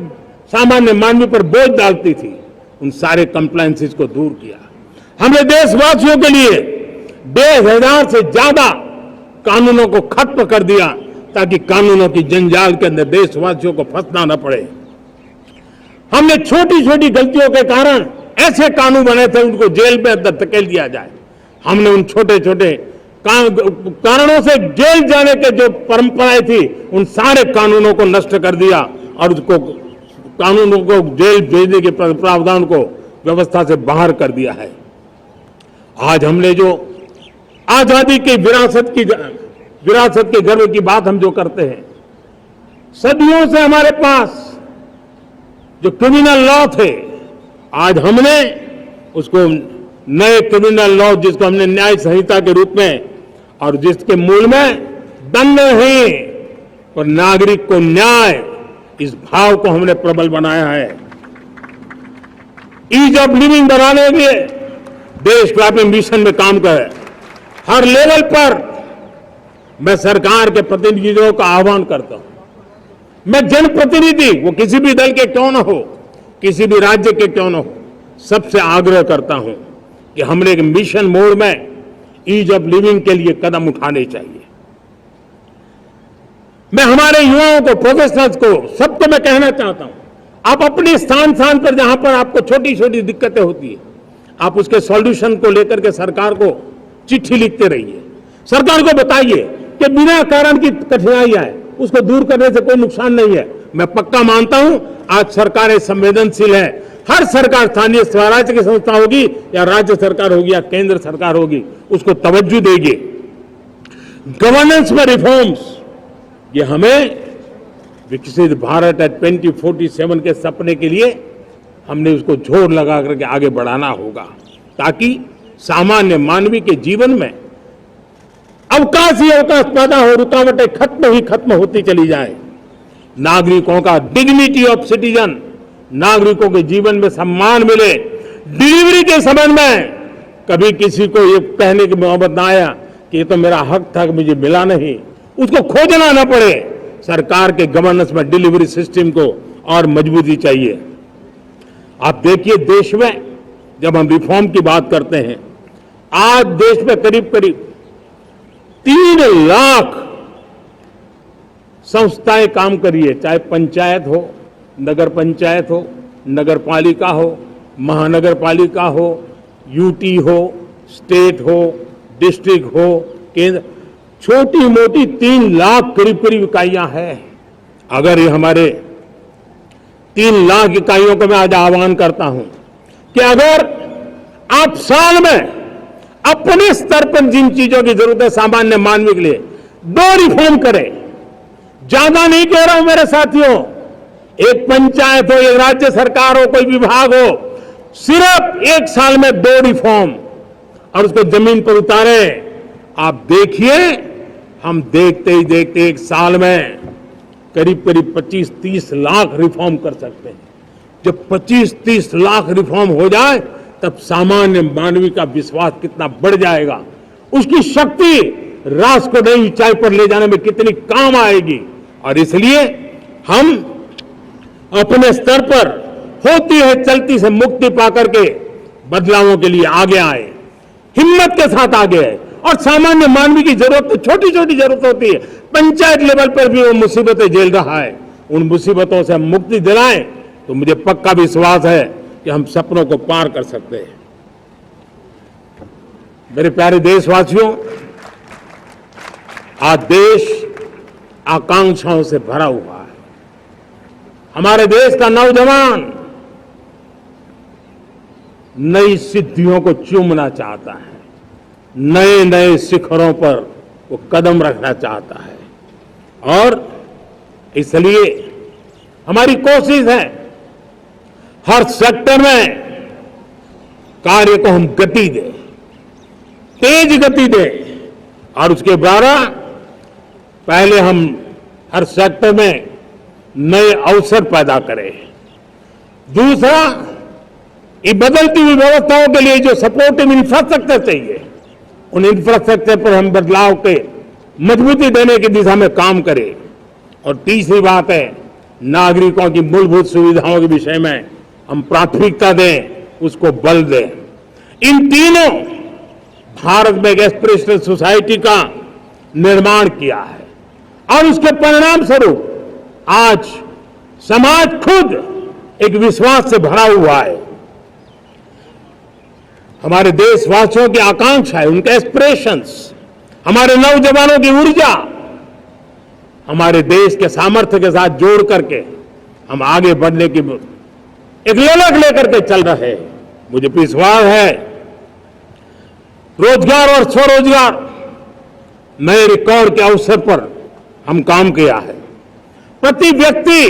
सामान्य मानवी पर बोझ डालती थी, उन सारे कंप्लायंसेस को दूर किया। हमने देशवासियों के लिए 10,000 से ज्यादा कानूनों को खत्म कर दिया, ताकि कानूनों की जंजाल के अंदर देशवासियों को फंसना न पड़े। हमने छोटी छोटी गलतियों के कारण ऐसे कानून बने थे उनको जेल में अंदर धकेल दिया जाए। हमने उन छोटे छोटे कारणों से जेल जाने के जो परंपराएं थी, उन सारे कानूनों को नष्ट कर दिया, और उसको कानूनों को जेल भेजने के प्रावधान को व्यवस्था से बाहर कर दिया है। आज हमने जो आजादी की विरासत के गर्व की बात हम जो करते हैं, सदियों से हमारे पास जो क्रिमिनल लॉ थे, आज हमने उसको नए क्रिमिनल लॉ, जिसको हमने न्याय संहिता के रूप में, और जिसके मूल में दंड नहीं और नागरिक को न्याय, इस भाव को हमने प्रबल बनाया है। ईज ऑफ लिविंग बनाने के लिए देशव्यापी मिशन में काम करे। हर लेवल पर मैं सरकार के प्रतिनिधियों का आह्वान करता हूं। मैं जनप्रतिनिधि, वो किसी भी दल के क्यों न हो, किसी भी राज्य के क्यों न हो, सबसे आग्रह करता हूं कि हमने एक मिशन मोड में ईज ऑफ लिविंग के लिए कदम उठाने चाहिए। मैं हमारे युवाओं को, प्रोफेशनल्स को, सबको मैं कहना चाहता हूं, आप अपने स्थान पर जहां पर आपको छोटी छोटी दिक्कतें होती है, आप उसके सॉल्यूशन को लेकर के सरकार को चिट्ठी लिखते रहिए। सरकार को बताइए कि बिना कारण की कठिनाइयां है, उसको दूर करने से कोई नुकसान नहीं है। मैं पक्का मानता हूं आज सरकारें संवेदनशील है। हर सरकार, स्थानीय स्वराज्य की संस्था होगी या राज्य सरकार होगी या केंद्र सरकार होगी, उसको तवज्जो देगी। गवर्नेंस में रिफॉर्म्स, ये हमें विकसित भारत 2047 के सपने के लिए हमने उसको जोर लगा करके आगे बढ़ाना होगा, ताकि सामान्य मानवी के जीवन में अवकाश ही अवकाश पैदा हो, रुकावटें खत्म होती चली जाए। नागरिकों का डिग्निटी ऑफ सिटीजन, नागरिकों के जीवन में सम्मान मिले। डिलीवरी के संबंध में कभी किसी को ये कहने की मोहब्बत ना आया कि ये तो मेरा हक था, मुझे मिला नहीं, उसको खोजना ना पड़े। सरकार के गवर्नेंस में डिलीवरी सिस्टम को और मजबूती चाहिए। आप देखिए, देश में जब हम रिफॉर्म की बात करते हैं आज देश में करीब करीब 3 लाख संस्थाएं काम कर रही है, चाहे पंचायत हो, नगर पंचायत हो, नगर पालिका हो, महानगर पालिका हो, यूटी हो, स्टेट हो, डिस्ट्रिक्ट हो, केंद्र, छोटी मोटी 3 लाख करीब करीब इकाइयां हैं। अगर ये हमारे 3 लाख इकाइयों को मैं आज आह्वान करता हूं कि अगर आप साल में अपने स्तर पर जिन चीजों की जरूरत है सामान्य मानव के लिए 2 रिफॉर्म करें। ज्यादा नहीं कह रहा हूं मेरे साथियों, एक पंचायत हो, एक राज्य सरकार हो, कोई विभाग हो, सिर्फ 1 साल में 2 रिफॉर्म और उसको जमीन पर उतारे। आप देखिए, हम देखते ही देखते 1 साल में करीब करीब 25-30 लाख रिफॉर्म कर सकते हैं। जब 25-30 लाख रिफॉर्म हो जाए तब सामान्य मानवी का विश्वास कितना बढ़ जाएगा, उसकी शक्ति राष्ट्र को नई ऊंचाई पर ले जाने में कितनी काम आएगी। और इसलिए हम अपने स्तर पर होती है चलती से मुक्ति पाकर के बदलावों के लिए आगे आए, हिम्मत के साथ आगे आए। और सामान्य मानवी की जरूरत तो छोटी छोटी जरूरत होती है, पंचायत लेवल पर भी वो मुसीबतें झेल रहा है, उन मुसीबतों से हम मुक्ति दिलाएं तो मुझे पक्का विश्वास है कि हम सपनों को पार कर सकते हैं। मेरे प्यारे देशवासियों, आज देश आकांक्षाओं से भरा हुआ है। हमारे देश का नौजवान नई सिद्धियों को चूमना चाहता है, नए नए शिखरों पर वो कदम रखना चाहता है। और इसलिए हमारी कोशिश है हर सेक्टर में कार्य को हम गति दें, तेज गति दें और उसके द्वारा पहले हम हर सेक्टर में नए अवसर पैदा करें। दूसरा, ये बदलती हुई व्यवस्थाओं के लिए जो सपोर्टिव इंफ्रास्ट्रक्चर चाहिए, उन इंफ्रास्ट्रक्चर पर हम बदलाव के मजबूती देने की दिशा में काम करें। और तीसरी बात है, नागरिकों की मूलभूत सुविधाओं के विषय में हम प्राथमिकता दें, उसको बल दें। इन तीनों भारत में एक एस्पिरेशनल सोसाइटी का निर्माण किया है और उसके परिणाम स्वरूप आज समाज खुद एक विश्वास से भरा हुआ है। हमारे देशवासियों की आकांक्षा है, उनके एस्पिरेशंस, हमारे नौजवानों की ऊर्जा हमारे देश के सामर्थ्य के साथ जोड़ करके हम आगे बढ़ने की एक ललक लेकर के चल रहे हैं। मुझे विश्वास है रोजगार और स्वरोजगार नए रिकॉर्ड के अवसर पर हम काम किया है। प्रति व्यक्ति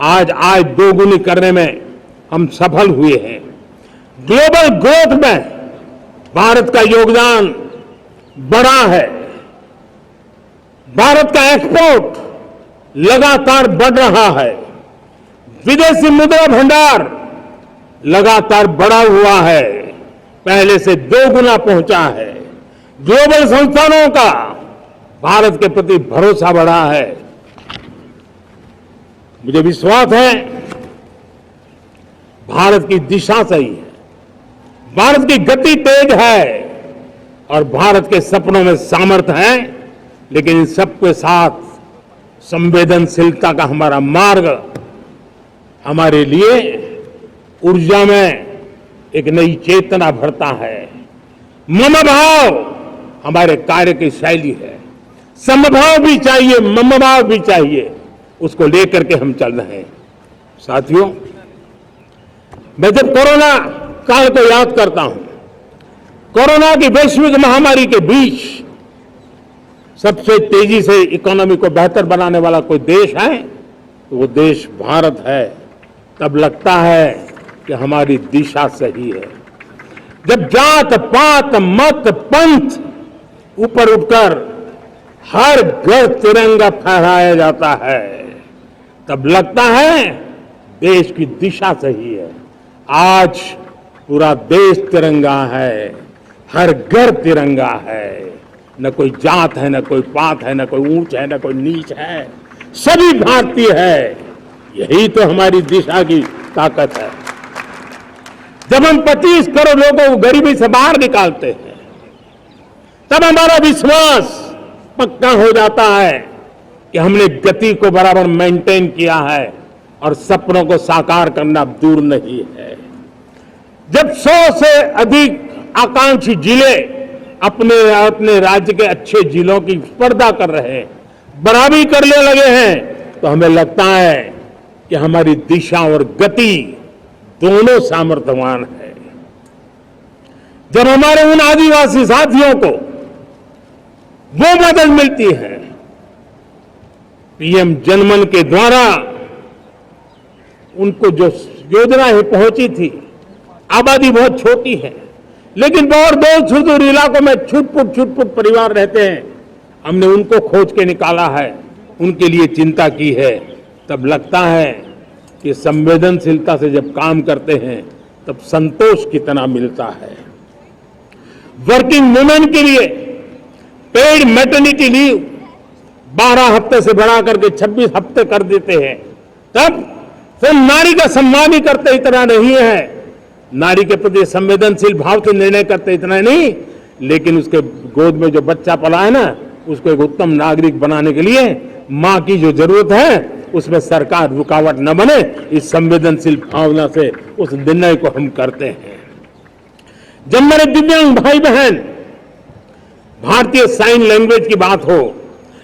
आज आय दोगुनी करने में हम सफल हुए हैं। ग्लोबल ग्रोथ में भारत का योगदान बड़ा है। भारत का एक्सपोर्ट लगातार बढ़ रहा है। विदेशी मुद्रा भंडार लगातार बढ़ा हुआ है, पहले से 2 गुना पहुंचा है। ग्लोबल संस्थानों का भारत के प्रति भरोसा बढ़ा है। मुझे विश्वास है भारत की दिशा सही है, भारत की गति तेज है और भारत के सपनों में सामर्थ्य है। लेकिन इन सबके साथ संवेदनशीलता का हमारा मार्ग हमारे लिए ऊर्जा में एक नई चेतना भरता है। मम भाव हमारे कार्य की शैली है। समभाव भी चाहिए, मम भाव भी चाहिए, उसको लेकर के हम चल रहे हैं। साथियों, मैं जब कोरोना काल को याद करता हूं, कोरोना की वैश्विक महामारी के बीच सबसे तेजी से इकोनॉमी को बेहतर बनाने वाला कोई देश है तो वो देश भारत है। तब लगता है कि हमारी दिशा सही है। जब जात पात मत पंथ ऊपर उठकर हर घर तिरंगा फहराया जाता है, तब लगता है देश की दिशा सही है। आज पूरा देश तिरंगा है, हर घर तिरंगा है। न कोई जात है, न कोई पात है, न कोई ऊंच है, न कोई नीच है, सभी भारतीय है। यही तो हमारी दिशा की ताकत है। जब हम 25 करोड़ लोगों को गरीबी से बाहर निकालते हैं, तब हमारा विश्वास पक्का हो जाता है कि हमने गति को बराबर मेंटेन किया है और सपनों को साकार करना दूर नहीं है। जब 100 से अधिक आकांक्षी जिले अपने अपने राज्य के अच्छे जिलों की स्पर्धा कर रहे हैं, बराबरी करने लगे हैं, तो हमें लगता है कि हमारी दिशा और गति दोनों सामर्थ्यवान है। जब हमारे उन आदिवासी साथियों को वो मदद मिलती है, पीएम जनमन के द्वारा उनको जो योजनाएं पहुंची थी, आबादी बहुत छोटी है, लेकिन बहुत दूर सुदूर इलाकों में छुटपुट परिवार रहते हैं, हमने उनको खोज के निकाला है, उनके लिए चिंता की है, तब लगता है कि संवेदनशीलता से जब काम करते हैं तब संतोष कितना मिलता है। वर्किंग वुमेन के लिए पेड मैटरनिटी लीव 12 हफ्ते से बढ़ा करके 26 हफ्ते कर देते हैं, तब सिर्फ नारी का सम्मान ही करते इतना नहीं है, नारी के प्रति संवेदनशील भाव से निर्णय करते इतना नहीं, लेकिन उसके गोद में जो बच्चा पला है ना, उसको एक उत्तम नागरिक बनाने के लिए मां की जो जरूरत है उसमें सरकार रुकावट न बने, इस संवेदनशील भावना से उस निर्णय को हम करते हैं। जब मेरे दिव्यांग भाई बहन भारतीय साइन लैंग्वेज की बात हो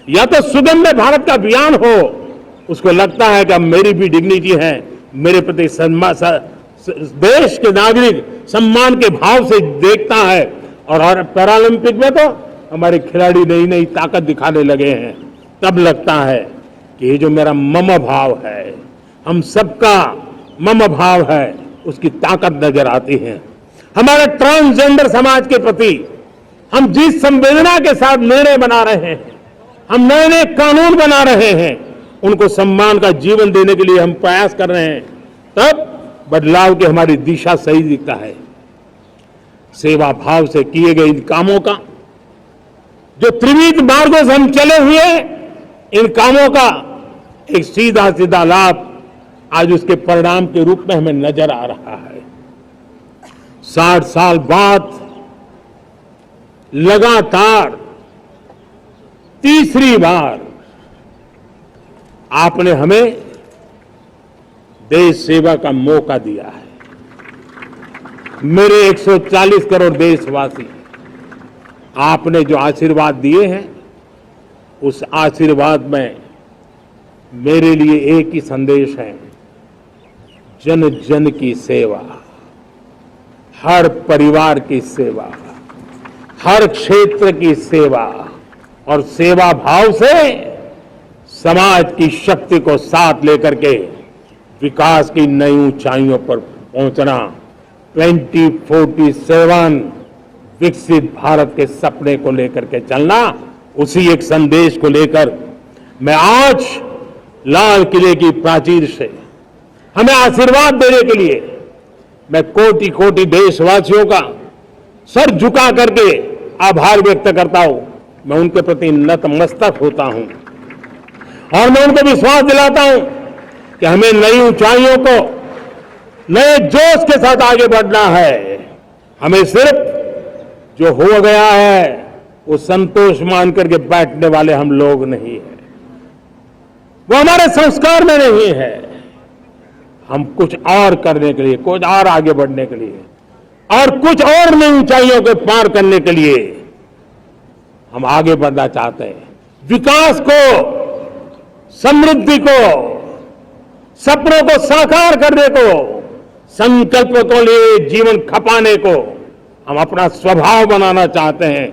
या तो सुगम्य भारत का अभियान हो, उसको लगता है कि अब मेरी भी डिग्निटी है, मेरे प्रति देश के नागरिक सम्मान के भाव से देखता है। और पैरालंपिक में तो हमारे खिलाड़ी नई नई ताकत दिखाने लगे हैं, तब लगता है कि ये जो मेरा मम भाव है, हम सबका मम भाव है, उसकी ताकत नजर आती है। हमारे ट्रांसजेंडर समाज के प्रति हम जिस संवेदना के साथ निर्णय बना रहे हैं, हम नए नए कानून बना रहे हैं, उनको सम्मान का जीवन देने के लिए हम प्रयास कर रहे हैं, तब बदलाव की हमारी दिशा सही दिखता है। सेवा भाव से किए गए इन कामों का जो त्रिविध मार्गों से हम चले हुए, इन कामों का एक सीधा सीधा लाभ आज उसके परिणाम के रूप में हमें नजर आ रहा है। 60 साल बाद लगातार तीसरी बार आपने हमें देश सेवा का मौका दिया है। मेरे 140 करोड़ देशवासी, आपने जो आशीर्वाद दिए हैं, उस आशीर्वाद में मेरे लिए एक ही संदेश है, जन जन की सेवा, हर परिवार की सेवा, हर क्षेत्र की सेवा, और सेवा भाव से समाज की शक्ति को साथ लेकर के विकास की नई ऊंचाइयों पर पहुंचना, 2047 विकसित भारत के सपने को लेकर के चलना, उसी एक संदेश को लेकर मैं आज लाल किले की प्राचीर से हमें आशीर्वाद देने के लिए मैं कोटि कोटि देशवासियों का सर झुका करके आभार व्यक्त करता हूं। मैं उनके प्रति नतमस्तक होता हूं और मैं उनको विश्वास दिलाता हूं कि हमें नई ऊंचाइयों को नए जोश के साथ आगे बढ़ना है। हमें सिर्फ जो हो गया है वो संतोष मान करके बैठने वाले हम लोग नहीं हैं, वो हमारे संस्कार में नहीं है। हम कुछ और करने के लिए, कुछ और आगे बढ़ने के लिए और कुछ और नई ऊंचाइयों को पार करने के लिए हम आगे बढ़ना चाहते हैं। विकास को, समृद्धि को, सपनों को साकार करने को, संकल्प को लिए जीवन खपाने को हम अपना स्वभाव बनाना चाहते हैं,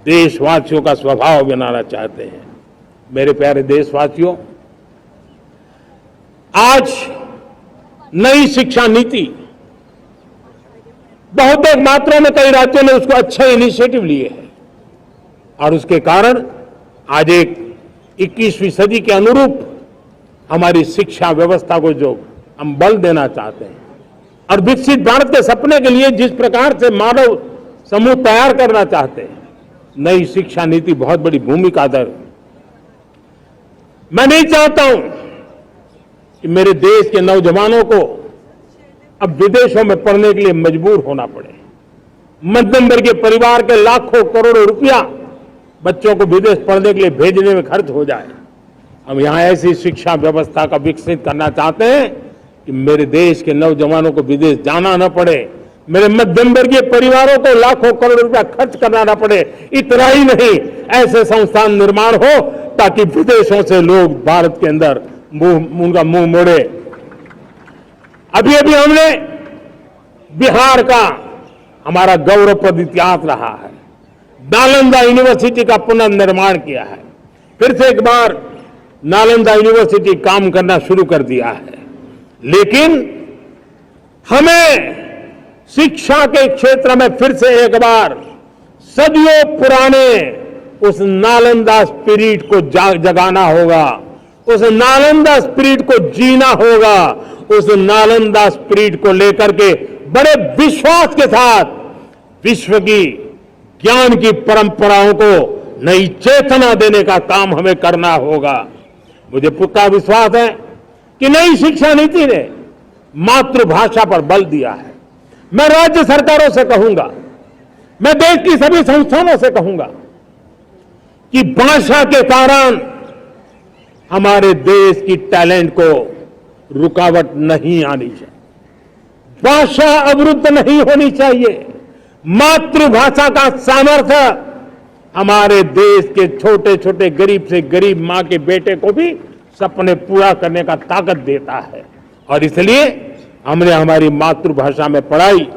देशवासियों का स्वभाव बनाना चाहते हैं। मेरे प्यारे देशवासियों, आज नई शिक्षा नीति बहुत एक मात्रा में कई राज्यों ने उसको अच्छे इनिशिएटिव लिए हैं और उसके कारण आज एक 21वीं सदी के अनुरूप हमारी शिक्षा व्यवस्था को जो हम बल देना चाहते हैं और विकसित भारत के सपने के लिए जिस प्रकार से मानव समूह तैयार करना चाहते हैं, नई शिक्षा नीति बहुत बड़ी भूमिका अदा। मैं नहीं चाहता हूं कि मेरे देश के नौजवानों को अब विदेशों में पढ़ने के लिए मजबूर होना पड़े, मध्यम वर्गीय परिवार के लाखों करोड़ों रुपया बच्चों को विदेश पढ़ने के लिए भेजने में खर्च हो जाए। हम यहां ऐसी शिक्षा व्यवस्था का विकसित करना चाहते हैं कि मेरे देश के नौजवानों को विदेश जाना न पड़े, मेरे मध्यम वर्गीय परिवारों को लाखों करोड़ रुपया खर्च करना न पड़े। इतना ही नहीं, ऐसे संस्थान निर्माण हो ताकि विदेशों से लोग भारत के अंदर उनका मुंह मोड़े। अभी अभी हमने बिहार का हमारा गौरवप्रद इतिहास रहा है, नालंदा यूनिवर्सिटी का पुनर्निर्माण किया है। फिर से एक बार नालंदा यूनिवर्सिटी काम करना शुरू कर दिया है, लेकिन हमें शिक्षा के क्षेत्र में फिर से एक बार सदियों पुराने उस नालंदा स्पिरिट को जगाना होगा, उस नालंदा स्पिरिट को जीना होगा, उस नालंदा स्पिरिट को लेकर के बड़े विश्वास के साथ विश्व की ज्ञान की परंपराओं को नई चेतना देने का काम हमें करना होगा। मुझे पक्का विश्वास है कि नई शिक्षा नीति ने मातृभाषा पर बल दिया है। मैं राज्य सरकारों से कहूंगा, मैं देश की सभी संस्थानों से कहूंगा कि भाषा के कारण हमारे देश की टैलेंट को रुकावट नहीं आनी चाहिए, भाषा अवरुद्ध नहीं होनी चाहिए। मातृभाषा का सामर्थ्य हमारे देश के छोटे छोटे गरीब से गरीब मां के बेटे को भी सपने पूरा करने का ताकत देता है। और इसलिए हमने हमारी मातृभाषा में पढ़ाई,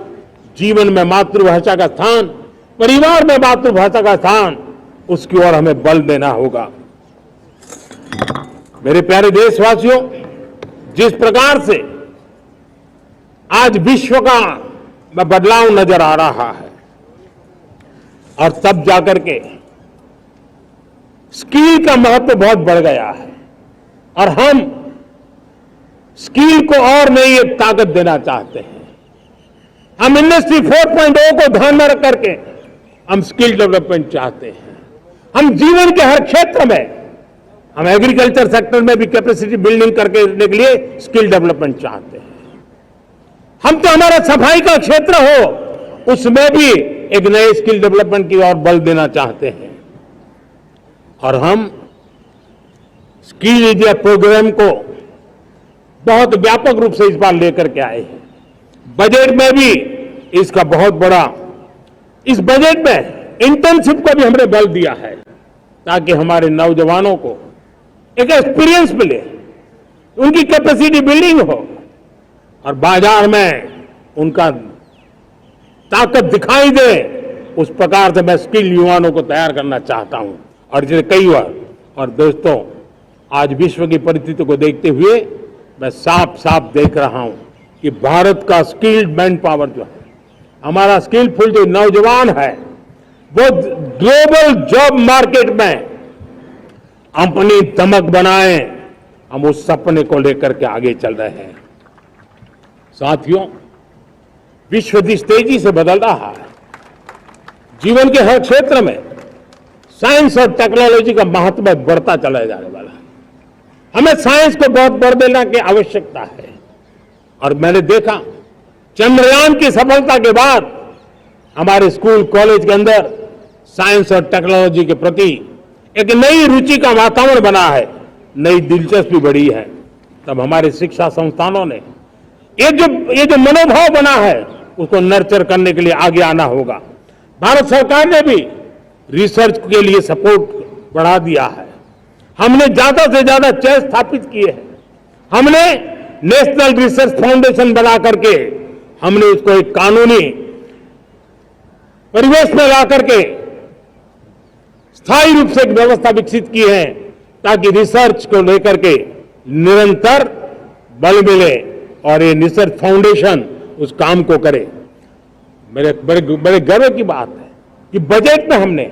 जीवन में मातृभाषा का स्थान, परिवार में मातृभाषा का स्थान, उसकी ओर हमें बल देना होगा। मेरे प्यारे देशवासियों, जिस प्रकार से आज विश्व का बदलाव नजर आ रहा है और तब जाकर के स्किल का महत्व बहुत बढ़ गया है और हम स्किल को और नई एक ताकत देना चाहते हैं। हम इंडस्ट्री 4.0 को ध्यान में रख करके हम स्किल डेवलपमेंट चाहते हैं। हम जीवन के हर क्षेत्र में, हम एग्रीकल्चर सेक्टर में भी कैपेसिटी बिल्डिंग करके के लिए स्किल डेवलपमेंट चाहते हैं। हम तो हमारा सफाई का क्षेत्र हो, उसमें भी एक नए स्किल डेवलपमेंट की ओर बल देना चाहते हैं। और हम स्किल इंडिया प्रोग्राम को बहुत व्यापक रूप से इस बार लेकर के आए हैं। बजट में भी इसका बहुत बड़ा, इस बजट में इंटर्नशिप को भी हमने बल दिया है ताकि हमारे नौजवानों को एक एक्सपीरियंस मिले, उनकी कैपेसिटी बिल्डिंग हो और बाजार में उनका ताकत दिखाई दे। उस प्रकार से मैं स्किल युवाओं को तैयार करना चाहता हूं। और जिसे कई बार, और दोस्तों, आज विश्व की परिस्थिति को देखते हुए मैं साफ साफ देख रहा हूं कि भारत का स्किल्ड मैन पावर जो है, हमारा स्किलफुल जो नौजवान है, वो ग्लोबल जॉब मार्केट में अपनी दमक बनाए। हम उस सपने को लेकर के आगे चल रहे हैं। साथियों, विश्व जिस तेजी से बदल रहा है, जीवन के हर क्षेत्र में साइंस और टेक्नोलॉजी का महत्व बढ़ता चला जाने वाला है। हमें साइंस को बहुत बढ़ देने की आवश्यकता है। और मैंने देखा चंद्रयान की सफलता के बाद हमारे स्कूल कॉलेज के अंदर साइंस और टेक्नोलॉजी के प्रति एक नई रुचि का वातावरण बना है, नई दिलचस्पी बढ़ी है। तब हमारे शिक्षा संस्थानों ने ये जो मनोभाव बना है उसको नर्चर करने के लिए आगे आना होगा। भारत सरकार ने भी रिसर्च के लिए सपोर्ट बढ़ा दिया है। हमने ज्यादा से ज्यादा चेस स्थापित किए हैं। हमने नेशनल रिसर्च फाउंडेशन बना करके हमने उसको एक कानूनी परिवेश में ला करके स्थायी रूप से एक व्यवस्था विकसित की है ताकि रिसर्च को लेकर के निरंतर बल मिले और ये रिसर्च फाउंडेशन उस काम को करे। मेरे बड़े गर्व की बात है कि बजट में हमने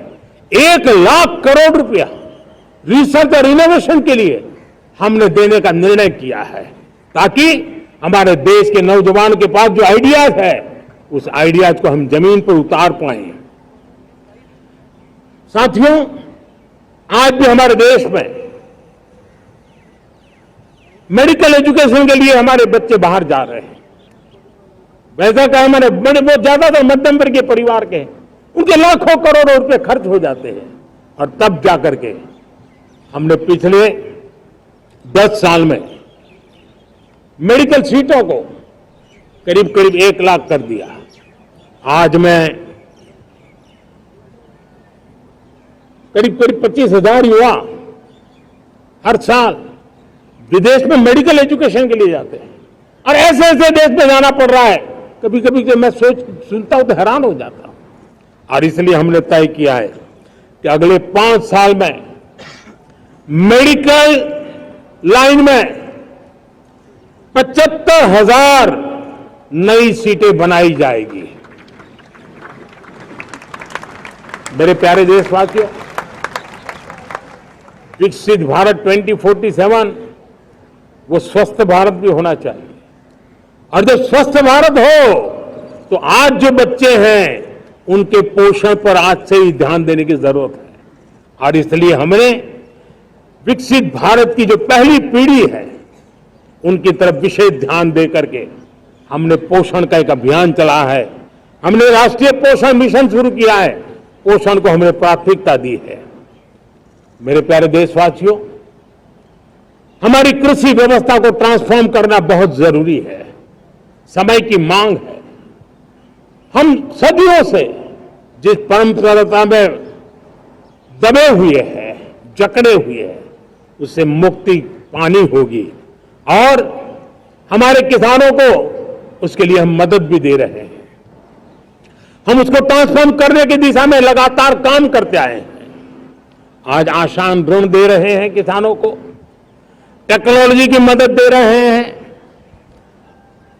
1 लाख करोड़ रुपया रिसर्च और इनोवेशन के लिए हमने देने का निर्णय किया है ताकि हमारे देश के नौजवान के पास जो आइडियाज है उस आइडियाज को हम जमीन पर उतार पाए। साथियों, आज भी हमारे देश में मेडिकल एजुकेशन के लिए हमारे बच्चे बाहर जा रहे हैं। वैसा कहा मैंने, बड़े बहुत ज्यादा तो मध्यम वर्गीय परिवार के, उनके लाखों करोड़ों रुपए खर्च हो जाते हैं। और तब जाकर के हमने पिछले 10 साल में मेडिकल सीटों को करीब करीब 1 लाख कर दिया। आज मैं करीब करीब 25,000 युवा हर साल विदेश में मेडिकल एजुकेशन के लिए जाते हैं। और ऐसे ऐसे देश में जाना पड़ रहा है, कभी कभी जब मैं सुनता हूं तो हैरान हो जाता हूं। और इसलिए हमने तय किया है कि अगले 5 साल में मेडिकल लाइन में 75,000 नई सीटें बनाई जाएगी। मेरे प्यारे देशवासियों, विकसित भारत 2047 वो स्वस्थ भारत भी होना चाहिए। और जब स्वस्थ भारत हो तो आज जो बच्चे हैं उनके पोषण पर आज से ही ध्यान देने की जरूरत है। और इसलिए हमने विकसित भारत की जो पहली पीढ़ी है उनकी तरफ विशेष ध्यान दे करके हमने पोषण का एक अभियान चला है। हमने राष्ट्रीय पोषण मिशन शुरू किया है। पोषण को हमने प्राथमिकता दी है। मेरे प्यारे देशवासियों, हमारी कृषि व्यवस्था को ट्रांसफॉर्म करना बहुत जरूरी है, समय की मांग है। हम सदियों से जिस परंपरा में दबे हुए हैं, जकड़े हुए हैं, उससे मुक्ति पानी होगी। और हमारे किसानों को उसके लिए हम मदद भी दे रहे हैं। हम उसको ट्रांसफॉर्म करने की दिशा में लगातार काम करते आए हैं। आज आसान ऋण दे रहे हैं किसानों को, टेक्नोलॉजी की मदद दे रहे हैं।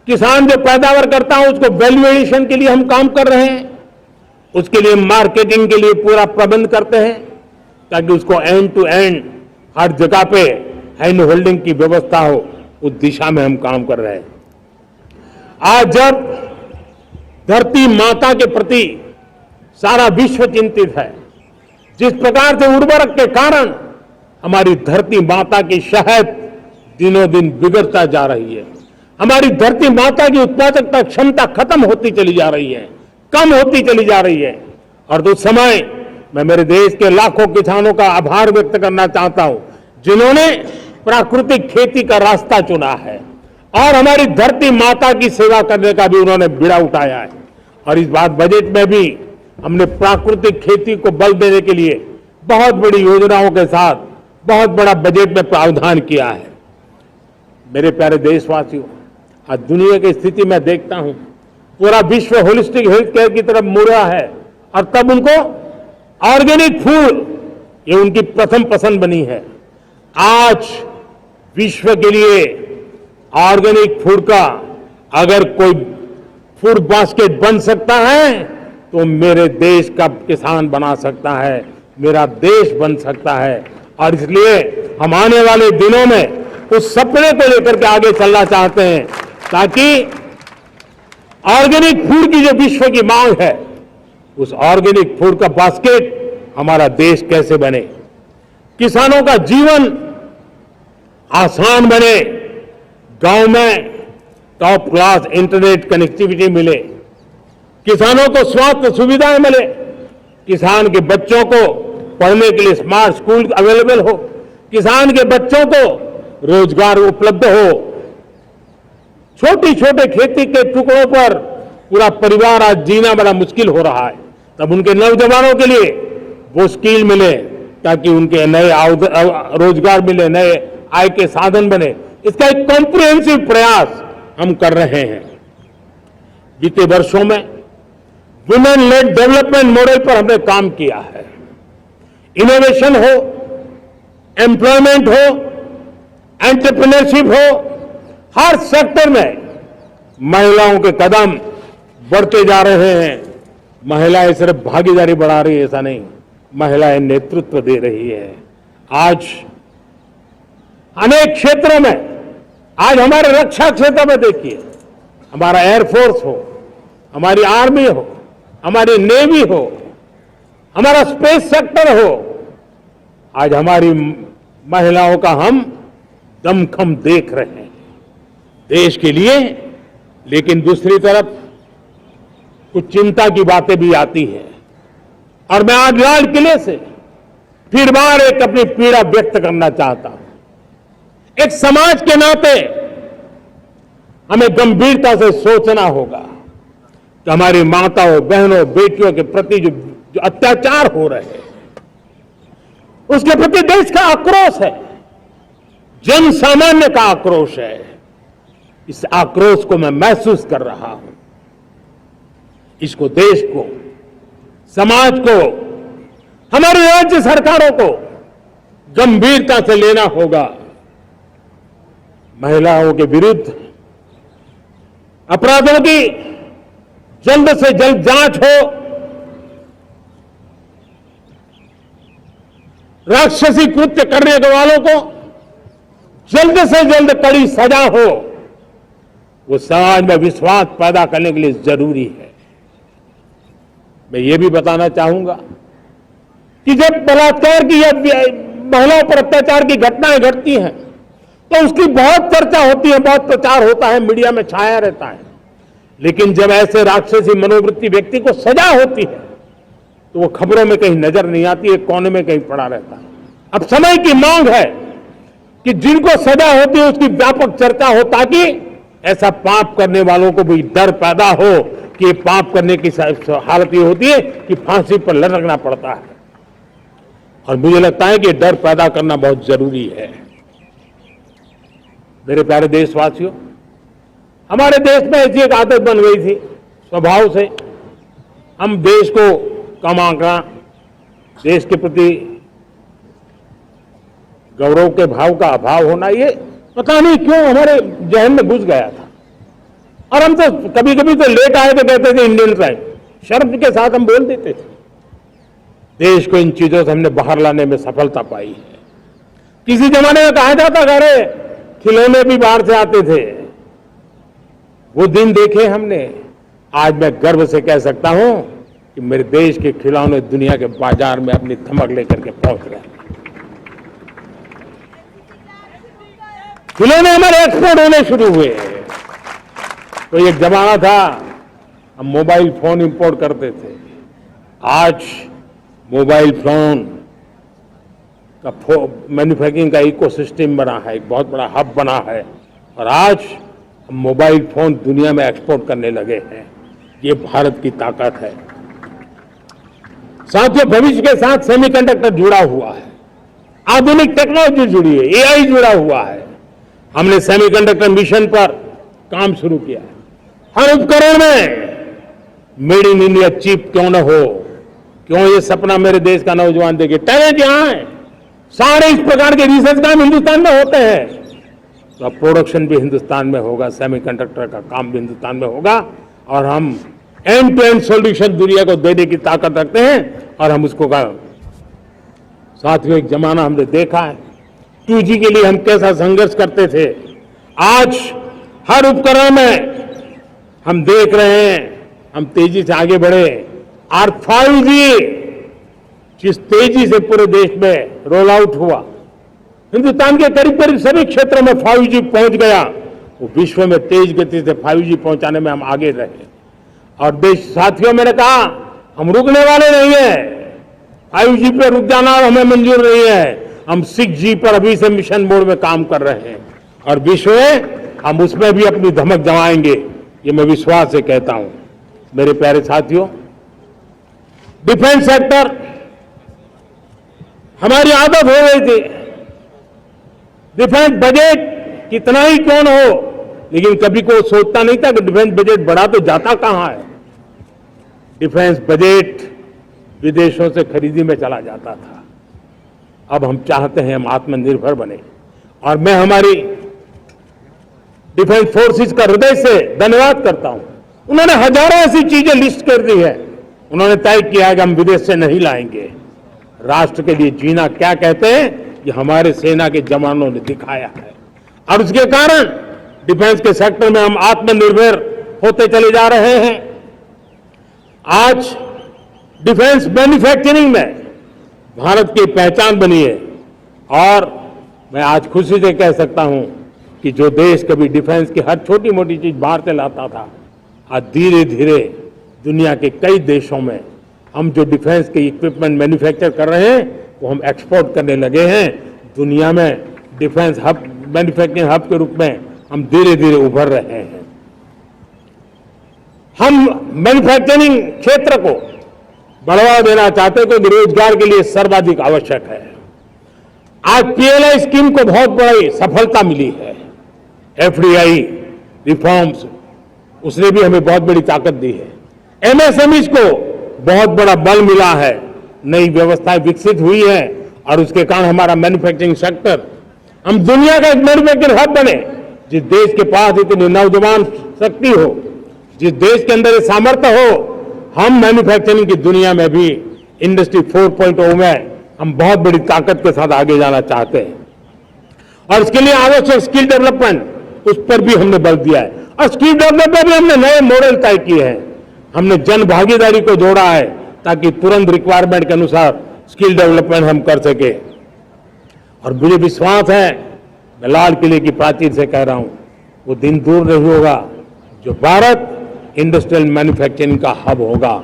किसान जो पैदावार करता है उसको वैल्यू एडिशन के लिए हम काम कर रहे हैं। उसके लिए मार्केटिंग के लिए पूरा प्रबंध करते हैं ताकि उसको एंड टू एंड हर जगह पे हैंड होल्डिंग की व्यवस्था हो। उस दिशा में हम काम कर रहे हैं। आज जब धरती माता के प्रति सारा विश्व चिंतित है, जिस प्रकार से उर्वरक के कारण हमारी धरती माता की शहद दिनों दिन बिगड़ता जा रही है, हमारी धरती माता की उत्पादकता क्षमता खत्म होती चली जा रही है, कम होती चली जा रही है। और उस समय मैं मेरे देश के लाखों किसानों का आभार व्यक्त करना चाहता हूं जिन्होंने प्राकृतिक खेती का रास्ता चुना है और हमारी धरती माता की सेवा करने का भी उन्होंने बीड़ा उठाया है। और इस बार बजट में भी हमने प्राकृतिक खेती को बल देने के लिए बहुत बड़ी योजनाओं के साथ बहुत बड़ा बजट में प्रावधान किया है। मेरे प्यारे देशवासियों, आज दुनिया की स्थिति में देखता हूं, पूरा विश्व होलिस्टिक हेल्थ केयर की तरफ मुड़ रहा है। और तब उनको ऑर्गेनिक फूड ये उनकी प्रथम पसंद बनी है। आज विश्व के लिए ऑर्गेनिक फूड का अगर कोई फूड बास्केट बन सकता है तो मेरे देश का किसान बना सकता है, मेरा देश बन सकता है। और इसलिए हम आने वाले दिनों में उस सपने को लेकर के आगे चलना चाहते हैं ताकि ऑर्गेनिक फूड की जो विश्व की मांग है, उस ऑर्गेनिक फूड का बास्केट हमारा देश कैसे बने, किसानों का जीवन आसान बने, गांव में टॉप क्लास इंटरनेट कनेक्टिविटी मिले, किसानों को स्वास्थ्य सुविधाएं मिले, किसान के बच्चों को पढ़ने के लिए स्मार्ट स्कूल अवेलेबल हो, किसान के बच्चों को रोजगार उपलब्ध हो। छोटी छोटे खेती के टुकड़ों पर पूरा परिवार आज जीना बड़ा मुश्किल हो रहा है, तब उनके नौजवानों के लिए वो स्किल मिले ताकि उनके नए रोजगार मिले, नए आय के साधन बने। इसका एक कॉम्प्रिहेंसिव प्रयास हम कर रहे हैं। बीते वर्षों में वुमेन लेड डेवलपमेंट मॉडल पर हमने काम किया है। इनोवेशन हो, एम्प्लॉयमेंट हो, एंटरप्रेन्योरशिप हो, हर सेक्टर में महिलाओं के कदम बढ़ते जा रहे हैं। महिलाएं सिर्फ भागीदारी बढ़ा रही है ऐसा नहीं, महिलाएं नेतृत्व दे रही है। आज अनेक क्षेत्रों में, आज हमारे रक्षा क्षेत्र में देखिए, हमारा एयरफोर्स हो, हमारी आर्मी हो, हमारी नेवी हो, हमारा स्पेस सेक्टर हो, आज हमारी महिलाओं का हम दमखम देख रहे हैं देश के लिए। लेकिन दूसरी तरफ कुछ चिंता की बातें भी आती हैं। और मैं आज लाल किले से फिर बार एक अपनी पीड़ा व्यक्त करना चाहता हूं। एक समाज के नाते हमें गंभीरता से सोचना होगा कि हमारी माताओं, बहनों, बेटियों के प्रति जो अत्याचार हो रहे हैं, उसके प्रति देश का आक्रोश है, जन सामान्य का आक्रोश है। इस आक्रोश को मैं महसूस कर रहा हूं। इसको देश को, समाज को, हमारी राज्य सरकारों को गंभीरता से लेना होगा। महिलाओं के विरुद्ध अपराधों की जल्द से जल्द जांच हो, राक्षसी कृत्य करने वालों को जल्द से जल्द कड़ी सजा हो, वो समाज में विश्वास पैदा करने के लिए जरूरी है। मैं ये भी बताना चाहूंगा कि जब बलात्कार की या महिलाओं पर अत्याचार की घटनाएं घटती हैं तो उसकी बहुत चर्चा होती है, बहुत प्रचार होता है, मीडिया में छाया रहता है। लेकिन जब ऐसे राक्षसी मनोवृत्ति व्यक्ति को सजा होती है तो वो खबरों में कहीं नजर नहीं आती, एक कोने में कहीं पड़ा रहता है। अब समय की मांग है कि जिनको सजा होती है उसकी व्यापक चर्चा हो, ताकि ऐसा पाप करने वालों को भी डर पैदा हो कि पाप करने की हालत ये होती है कि फांसी पर लटकना पड़ता है। और मुझे लगता है कि डर पैदा करना बहुत जरूरी है। मेरे प्यारे देशवासियों, हमारे देश में ऐसी एक आदत बन गई थी स्वभाव से, हम देश को कम आंकना, देश के प्रति गौरव के भाव का अभाव होना, ये पता नहीं क्यों हमारे जहन में घुस गया था। और हम तो कभी कभी तो लेट आए तो कहते थे इंडियन टाइम, शर्म के साथ हम बोल देते थे। देश को इन चीजों से हमने बाहर लाने में सफलता पाई है। किसी जमाने में कहा जाता था अरे खिलौने भी बाहर से आते थे, वो दिन देखे हमने। आज मैं गर्व से कह सकता हूं कि मेरे देश के खिलौने दुनिया के बाजार में अपनी धमक लेकर के पहुंच गए। खिलौने हमारे एक्सपोर्ट होने शुरू हुए। तो एक जमाना था हम मोबाइल फोन इंपोर्ट करते थे, आज मोबाइल फोन का मैन्युफैक्चरिंग का इकोसिस्टम बना है, एक बहुत बड़ा हब बना है। और आज हम मोबाइल फोन दुनिया में एक्सपोर्ट करने लगे हैं। ये भारत की ताकत है। साथियों, भविष्य के साथ सेमीकंडक्टर जुड़ा हुआ है, आधुनिक टेक्नोलॉजी जुड़ी है, एआई जुड़ा हुआ है। हमने सेमीकंडक्टर मिशन पर काम शुरू किया है। हर उपकरण में मेड इन इंडिया चिप क्यों न हो, क्यों ये सपना मेरे देश का नौजवान देखे। टैलेंट यहां है, सारे इस प्रकार के रिसर्च काम हिंदुस्तान में होते हैं, तो अब प्रोडक्शन भी हिंदुस्तान में होगा, सेमीकंडक्टर का काम भी हिंदुस्तान में होगा। और हम एंड टू एंड सॉल्यूशन दुनिया को देने की ताकत रखते हैं और हम उसको साथियों, एक जमाना हमने देखा है 2G के लिए हम कैसा संघर्ष करते थे। आज हर उपकरण में हम देख रहे हैं, हम तेजी से आगे बढ़े। और 5G जिस तेजी से पूरे देश में रोल आउट हुआ, हिंदुस्तान के करीब करीब सभी क्षेत्रों में 5G पहुंच गया। वो विश्व में तेज गति से 5G पहुंचाने में हम आगे रहे। और देश साथियों, मैंने कहा हम रुकने वाले नहीं है। 5G पे रुक जाना हमें मंजूर नहीं है। हम 6G पर अभी से मिशन मोड में काम कर रहे हैं और विश्व में हम उसमें भी अपनी धमक जमाएंगे, ये मैं विश्वास से कहता हूं। मेरे प्यारे साथियों, डिफेंस सेक्टर हमारी आदत हो गई थी। डिफेंस बजट कितना ही क्यों न हो, लेकिन कभी कोई सोचता नहीं था कि डिफेंस बजट बढ़ा तो जाता कहां है। डिफेंस बजट विदेशों से खरीदी में चला जाता था। अब हम चाहते हैं हम आत्मनिर्भर बने। और मैं हमारी डिफेंस फोर्सेस का हृदय से धन्यवाद करता हूं। उन्होंने हजारों ऐसी चीजें लिस्ट कर दी है। उन्होंने तय किया है कि हम विदेश से नहीं लाएंगे। राष्ट्र के लिए जीना क्या कहते हैं, ये हमारे सेना के जवानों ने दिखाया है। और उसके कारण डिफेंस के सेक्टर में हम आत्मनिर्भर होते चले जा रहे हैं। आज डिफेंस मैन्युफैक्चरिंग में भारत की पहचान बनी है। और मैं आज खुशी से कह सकता हूं कि जो देश कभी डिफेंस की हर छोटी मोटी चीज बाहर से लाता था, आज धीरे धीरे दुनिया के कई देशों में हम जो डिफेंस के इक्विपमेंट मैन्युफैक्चर कर रहे हैं वो हम एक्सपोर्ट करने लगे हैं। दुनिया में डिफेंस हब, मैन्युफैक्चरिंग हब के रूप में हम धीरे धीरे उभर रहे हैं। हम मैन्युफैक्चरिंग क्षेत्र को बढ़ावा देना चाहते हैं क्योंकि रोजगार के लिए सर्वाधिक आवश्यक है। आज पीएलआई स्कीम को बहुत बड़ी सफलता मिली है। एफडीआई रिफॉर्म्स उसने भी हमें बहुत बड़ी ताकत दी है। एमएसएमईज को बहुत बड़ा बल मिला है, नई व्यवस्थाएं विकसित हुई है और उसके कारण हमारा मैन्युफैक्चरिंग सेक्टर, हम दुनिया का एक मैन्युफैक्चरिंग हब बने। जिस देश के पास इतनी नौजवान शक्ति हो, जिस देश के अंदर ये सामर्थ्य हो, हम मैन्युफैक्चरिंग की दुनिया में भी इंडस्ट्री 4.0 में हम बहुत बड़ी ताकत के साथ आगे जाना चाहते हैं और इसके लिए आवश्यक स्किल डेवलपमेंट उस पर भी हमने बल दिया है। और स्किल डेवलपमेंट में भी हमने नए मॉडल तय किए हैं। हमने जन भागीदारी को जोड़ा है ताकि तुरंत रिक्वायरमेंट के अनुसार स्किल डेवलपमेंट हम कर सके। और मुझे विश्वास है, मैं लाल किले की प्राचीर से कह रहा हूं, वो दिन दूर नहीं होगा जो भारत इंडस्ट्रियल मैन्युफैक्चरिंग का हब होगा,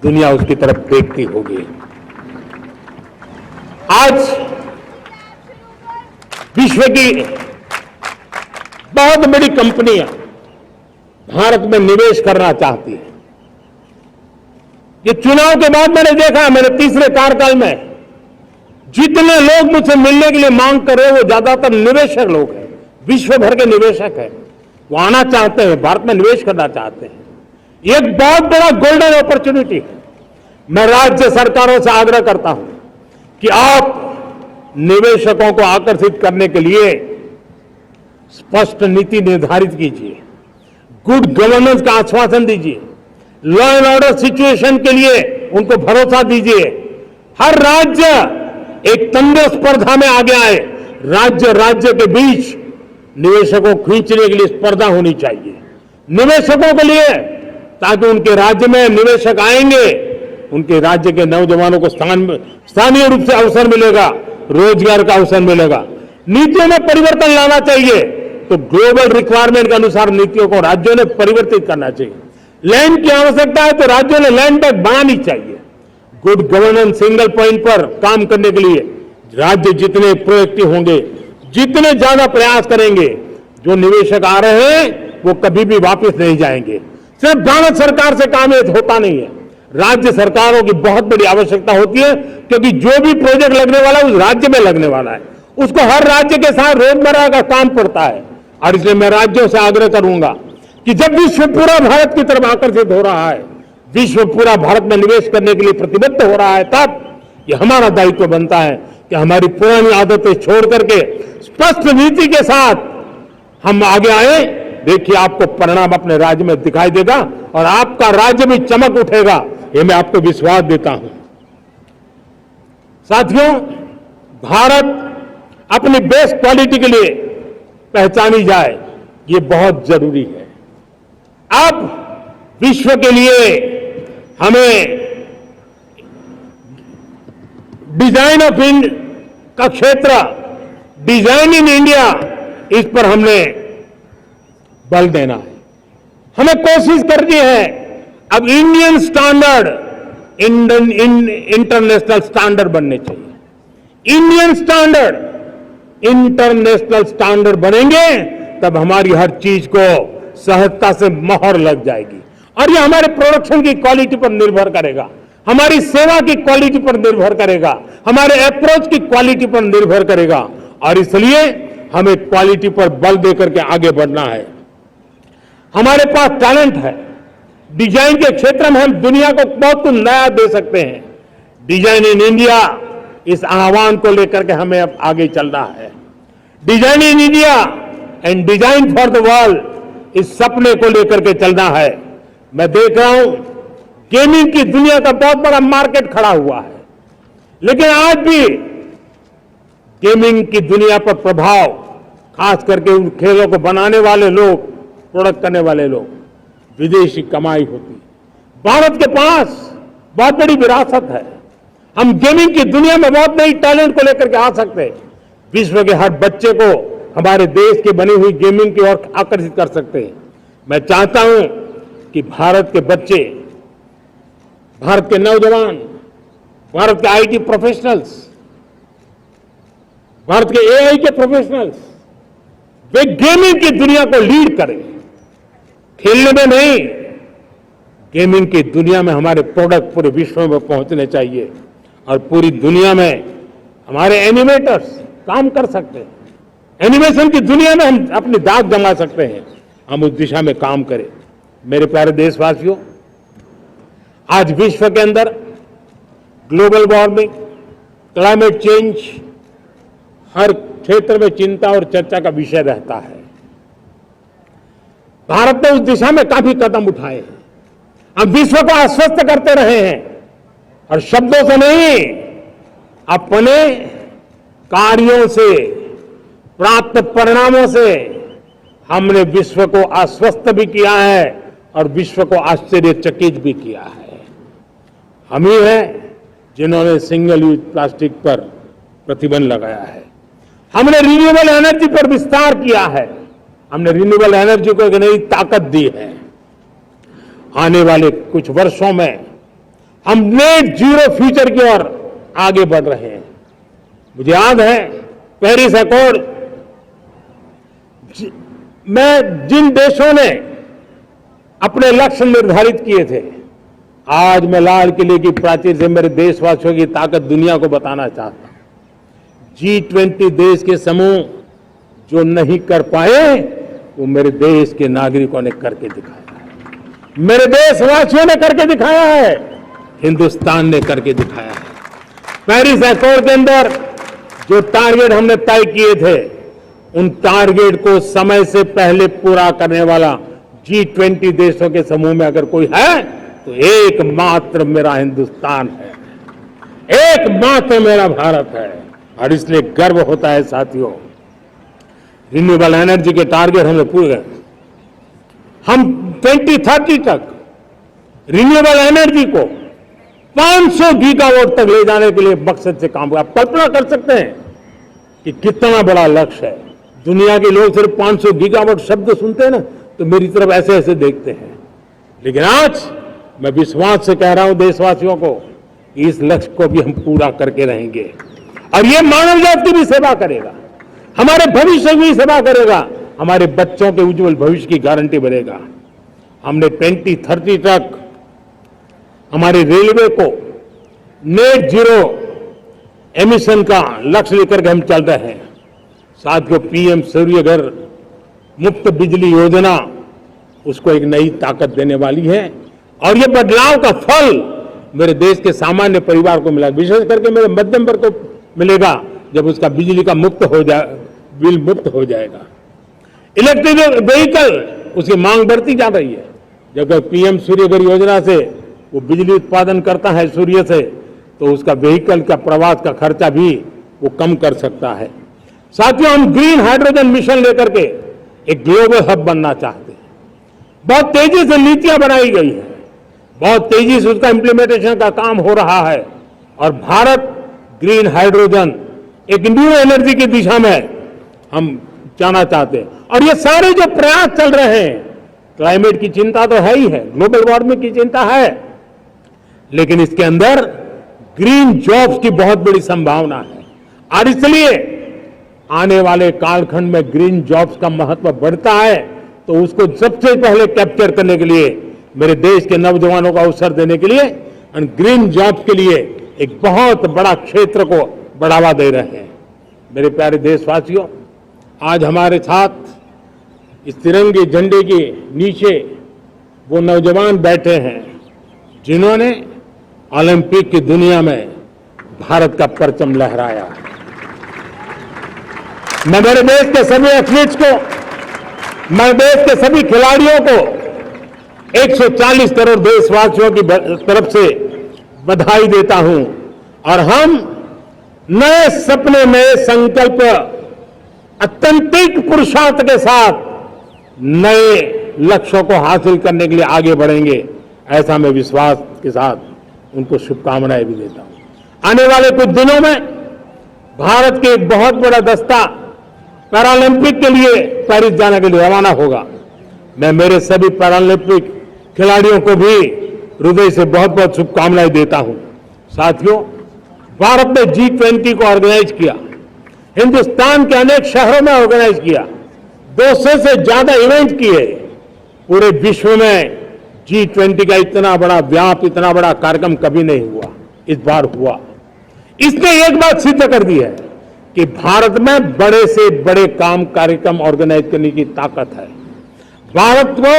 दुनिया उसकी तरफ देखती होगी। आज विश्व की बहुत बड़ी कंपनियां भारत में निवेश करना चाहती हैं। ये चुनाव के बाद मैंने देखा, मेरे तीसरे कार्यकाल में जितने लोग मुझसे मिलने के लिए मांग कर रहे हैं वो ज्यादातर निवेशक लोग हैं, विश्व भर के निवेशक हैं। वो आना चाहते हैं, भारत में निवेश करना चाहते हैं। ये एक बहुत बड़ा गोल्डन अपॉर्चुनिटी है। मैं राज्य सरकारों से आग्रह करता हूं कि आप निवेशकों को आकर्षित करने के लिए स्पष्ट नीति निर्धारित कीजिए, गुड गवर्नेंस का आश्वासन दीजिए, लॉ एंड ऑर्डर सिचुएशन के लिए उनको भरोसा दीजिए। हर राज्य एक तंगो स्पर्धा में आगे आए, राज्य राज्य के बीच निवेशकों को खींचने के लिए स्पर्धा होनी चाहिए निवेशकों के लिए, ताकि उनके राज्य में निवेशक आएंगे, उनके राज्य के नौजवानों को स्थानीय रूप से अवसर मिलेगा, रोजगार का अवसर मिलेगा। नीतियों में परिवर्तन लाना चाहिए तो ग्लोबल रिक्वायरमेंट के अनुसार नीतियों को राज्यों ने परिवर्तित करना चाहिए। लैंड की आवश्यकता है तो राज्यों ने लैंड बैंक बनानी चाहिए। गुड गवर्नेंस सिंगल पॉइंट पर काम करने के लिए राज्य जितने प्रोएक्टिव होंगे, जितने ज्यादा प्रयास करेंगे, जो निवेशक आ रहे हैं वो कभी भी वापस नहीं जाएंगे। सिर्फ भारत सरकार से काम होता नहीं है, राज्य सरकारों की बहुत बड़ी आवश्यकता होती है, क्योंकि जो भी प्रोजेक्ट लगने वाला है उस राज्य में लगने वाला है, उसको हर राज्य के साथ रोजमर्रा का काम पड़ता है। और इसलिए मैं राज्यों से आग्रह करूंगा कि जब विश्व पूरा भारत की तरफ आकर्षित हो रहा है, विश्व पूरा भारत में निवेश करने के लिए प्रतिबद्ध हो रहा है, तब ये हमारा दायित्व बनता है कि हमारी पुरानी आदतें छोड़ करके स्पष्ट नीति के साथ हम आगे आए। देखिए, आपको परिणाम अपने राज्य में दिखाई देगा और आपका राज्य भी चमक उठेगा, ये मैं आपको विश्वास देता हूं। साथियों, भारत अपनी बेस्ट क्वालिटी के लिए पहचानी जाए, ये बहुत जरूरी है। अब विश्व के लिए हमें डिजाइन ऑफ इंडिया का क्षेत्र, डिजाइन इन इंडिया, इस पर हमने बल देना है। हमें कोशिश करनी है अब इंडियन स्टैंडर्ड इंटरनेशनल स्टैंडर्ड बनने चाहिए। इंडियन स्टैंडर्ड इंटरनेशनल स्टैंडर्ड बनेंगे तब हमारी हर चीज को सहजता से मोहर लग जाएगी और ये हमारे प्रोडक्शन की क्वालिटी पर निर्भर करेगा, हमारी सेवा की क्वालिटी पर निर्भर करेगा, हमारे अप्रोच की क्वालिटी पर निर्भर करेगा। और इसलिए हमें क्वालिटी पर बल देकर के आगे बढ़ना है। हमारे पास टैलेंट है, डिजाइन के क्षेत्र में हम दुनिया को बहुत कुछ नया दे सकते हैं। डिजाइन इन इंडिया, इस आह्वान को लेकर के हमें अब आगे चलना है। Design in India and design for the world, इस सपने को लेकर के चलना है। मैं देख रहा हूं गेमिंग की दुनिया का बहुत बड़ा मार्केट खड़ा हुआ है, लेकिन आज भी गेमिंग की दुनिया पर प्रभाव, खास करके उन खेलों को बनाने वाले लोग, प्रोडक्ट करने वाले लोग, विदेशी कमाई होती। भारत के पास बहुत बड़ी विरासत है, हम गेमिंग की दुनिया में बहुत नई टैलेंट को लेकर के आ सकते हैं। विश्व के हर बच्चे को हमारे देश की बनी हुई गेमिंग की ओर आकर्षित कर सकते हैं। मैं चाहता हूं कि भारत के बच्चे भारत के नौजवान, भारत के आईटी प्रोफेशनल्स, भारत के एआई के प्रोफेशनल्स, वे गेमिंग की दुनिया को लीड करें। खेलने में नहीं, गेमिंग की दुनिया में हमारे प्रोडक्ट पूरे विश्व में पहुंचने चाहिए और पूरी दुनिया में हमारे एनिमेटर्स काम कर सकते हैं। एनिमेशन की दुनिया में हम अपनी दाग जमा सकते हैं। हम उस दिशा में काम करें। मेरे प्यारे देशवासियों, आज विश्व के अंदर ग्लोबल वार्मिंग, क्लाइमेट चेंज हर क्षेत्र में चिंता और चर्चा का विषय रहता है। भारत ने उस दिशा में काफी कदम उठाए हैं। हम विश्व को आश्वस्त करते रहे हैं और शब्दों से नहीं, अपने कार्यों से, प्राप्त परिणामों से हमने विश्व को आश्वस्त भी किया है और विश्व को आश्चर्यचकित भी किया है। हम ही हैं जिन्होंने सिंगल यूज प्लास्टिक पर प्रतिबंध लगाया है। हमने रिन्यूएबल एनर्जी पर विस्तार किया है। हमने रिन्यूएबल एनर्जी को एक नई ताकत दी है। आने वाले कुछ वर्षों में हम नेट जीरो फ्यूचर की ओर आगे बढ़ रहे हैं। मुझे याद है पेरिस एकॉर्ड में जिन देशों ने अपने लक्ष्य निर्धारित किए थे, आज मैं लाल किले की प्राचीर से मेरे देशवासियों की ताकत दुनिया को बताना चाहता हूं। G20 देश के समूह जो नहीं कर पाए, वो मेरे देश के नागरिकों ने करके दिखाया है। मेरे देशवासियों ने करके दिखाया है। हिंदुस्तान ने करके दिखाया है। पेरिस एकॉर्ड के अंदर जो टारगेट हमने तय किए थे, उन टारगेट को समय से पहले पूरा करने वाला G20 देशों के समूह में अगर कोई है तो एकमात्र मेरा हिंदुस्तान है, एकमात्र मेरा भारत है। और इसलिए गर्व होता है साथियों। रिन्यूएबल एनर्जी के टारगेट हमने पूरे, हम 2030 तक रिन्यूएबल एनर्जी को 500 गीगावाट तक ले जाने के लिए मकसद से काम कर। आप कल्पना कर सकते हैं कि कितना बड़ा लक्ष्य है। दुनिया के लोग सिर्फ 500 गीगावाट शब्द सुनते हैं ना, तो मेरी तरफ ऐसे ऐसे देखते हैं। लेकिन आज मैं विश्वास से कह रहा हूं देशवासियों को, इस लक्ष्य को भी हम पूरा करके रहेंगे। और ये मानव जाति की भी सेवा करेगा, हमारे भविष्य की भी सेवा करेगा, हमारे बच्चों के उज्जवल भविष्य की गारंटी बनेगा। हमने 2030 तक हमारे रेलवे को नेट जीरो एमिशन का लक्ष्य लेकर के हम चल रहे हैं। साथियों, पीएम सूर्यघर मुफ्त बिजली योजना उसको एक नई ताकत देने वाली है और ये बदलाव का फल मेरे देश के सामान्य परिवार को मिला, विशेष करके मेरे मध्यम वर्ग को मिलेगा जब उसका बिजली का मुक्त हो जाए, बिल मुक्त हो जाएगा। इलेक्ट्रिक व्हीकल उसकी मांग बढ़ती जा रही है। जब पीएम सूर्यघर योजना से वो बिजली उत्पादन करता है सूर्य से, तो उसका व्हीकल का प्रवास का खर्चा भी वो कम कर सकता है। साथियों, हम ग्रीन हाइड्रोजन मिशन लेकर के एक ग्लोबल हब बनना चाहते हैं। बहुत तेजी से नीतियां बनाई गई है, बहुत तेजी से उसका इंप्लीमेंटेशन का काम हो रहा है और भारत ग्रीन हाइड्रोजन एक न्यू एनर्जी की दिशा में हम जाना चाहते हैं। और ये सारे जो प्रयास चल रहे हैं, क्लाइमेट की चिंता तो है ही है, ग्लोबल वार्मिंग की चिंता है, लेकिन इसके अंदर ग्रीन जॉब्स की बहुत बड़ी संभावना है। और इसलिए आने वाले कालखंड में ग्रीन जॉब्स का महत्व बढ़ता है, तो उसको सबसे पहले कैप्चर करने के लिए मेरे देश के नौजवानों को अवसर देने के लिए और ग्रीन जॉब्स के लिए एक बहुत बड़ा क्षेत्र को बढ़ावा दे रहे हैं। मेरे प्यारे देशवासियों, आज हमारे साथ इस तिरंगे झंडे के नीचे वो नौजवान बैठे हैं जिन्होंने ओलंपिक की दुनिया में भारत का परचम लहराया। मैं मेरे देश के सभी एथलीट्स को, मैं देश के सभी खिलाड़ियों को 140 करोड़ देशवासियों की तरफ से बधाई देता हूं और हम नए सपने, नए संकल्प, अत्यंतिक पुरुषार्थ के साथ नए लक्ष्यों को हासिल करने के लिए आगे बढ़ेंगे, ऐसा मैं विश्वास के साथ उनको शुभकामनाएं भी देता हूं। आने वाले कुछ दिनों में भारत के एक बहुत बड़ा दस्ता पैरालंपिक के लिए पेरिस जाने के लिए रवाना होगा। मैं मेरे सभी पैरालंपिक खिलाड़ियों को भी हृदय से बहुत बहुत शुभकामनाएं देता हूं। साथियों, भारत ने G20 को ऑर्गेनाइज किया, हिंदुस्तान के अनेक शहरों में ऑर्गेनाइज किया, 200 से ज्यादा इवेंट किए। पूरे विश्व में G20 का इतना बड़ा व्याप, इतना बड़ा कार्यक्रम कभी नहीं हुआ, इस बार हुआ। इसने एक बात सिद्ध कर दी है कि भारत में बड़े से बड़े काम, कार्यक्रम ऑर्गेनाइज करने की ताकत है। भारत को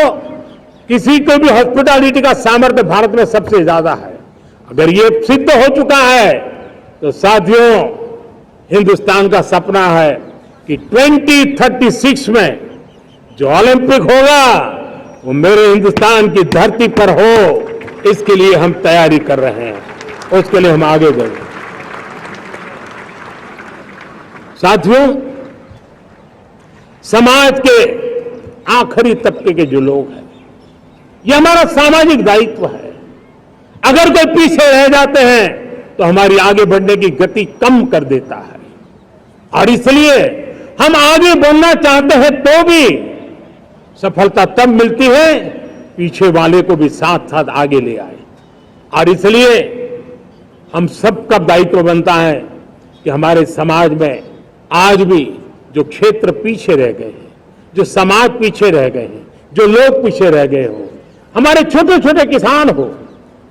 किसी को भी हॉस्पिटैलिटी का सामर्थ्य भारत में सबसे ज्यादा है। अगर ये सिद्ध हो चुका है तो साथियों, हिंदुस्तान का सपना है कि 2036 में जो ओलंपिक होगा वो मेरे हिंदुस्तान की धरती पर हो। इसके लिए हम तैयारी कर रहे हैं, उसके लिए हम आगे बढ़े। साथियों, समाज के आखिरी तबके के जो लोग हैं, ये हमारा सामाजिक दायित्व है। अगर कोई पीछे रह जाते हैं तो हमारी आगे बढ़ने की गति कम कर देता है, और इसलिए हम आगे बढ़ना चाहते हैं तो भी सफलता तब मिलती है पीछे वाले को भी साथ साथ आगे ले आए। और इसलिए हम सबका दायित्व बनता है कि हमारे समाज में आज भी जो क्षेत्र पीछे रह गए हैं, जो समाज पीछे रह गए हैं, जो लोग पीछे रह गए हो, हमारे छोटे छोटे किसान हो,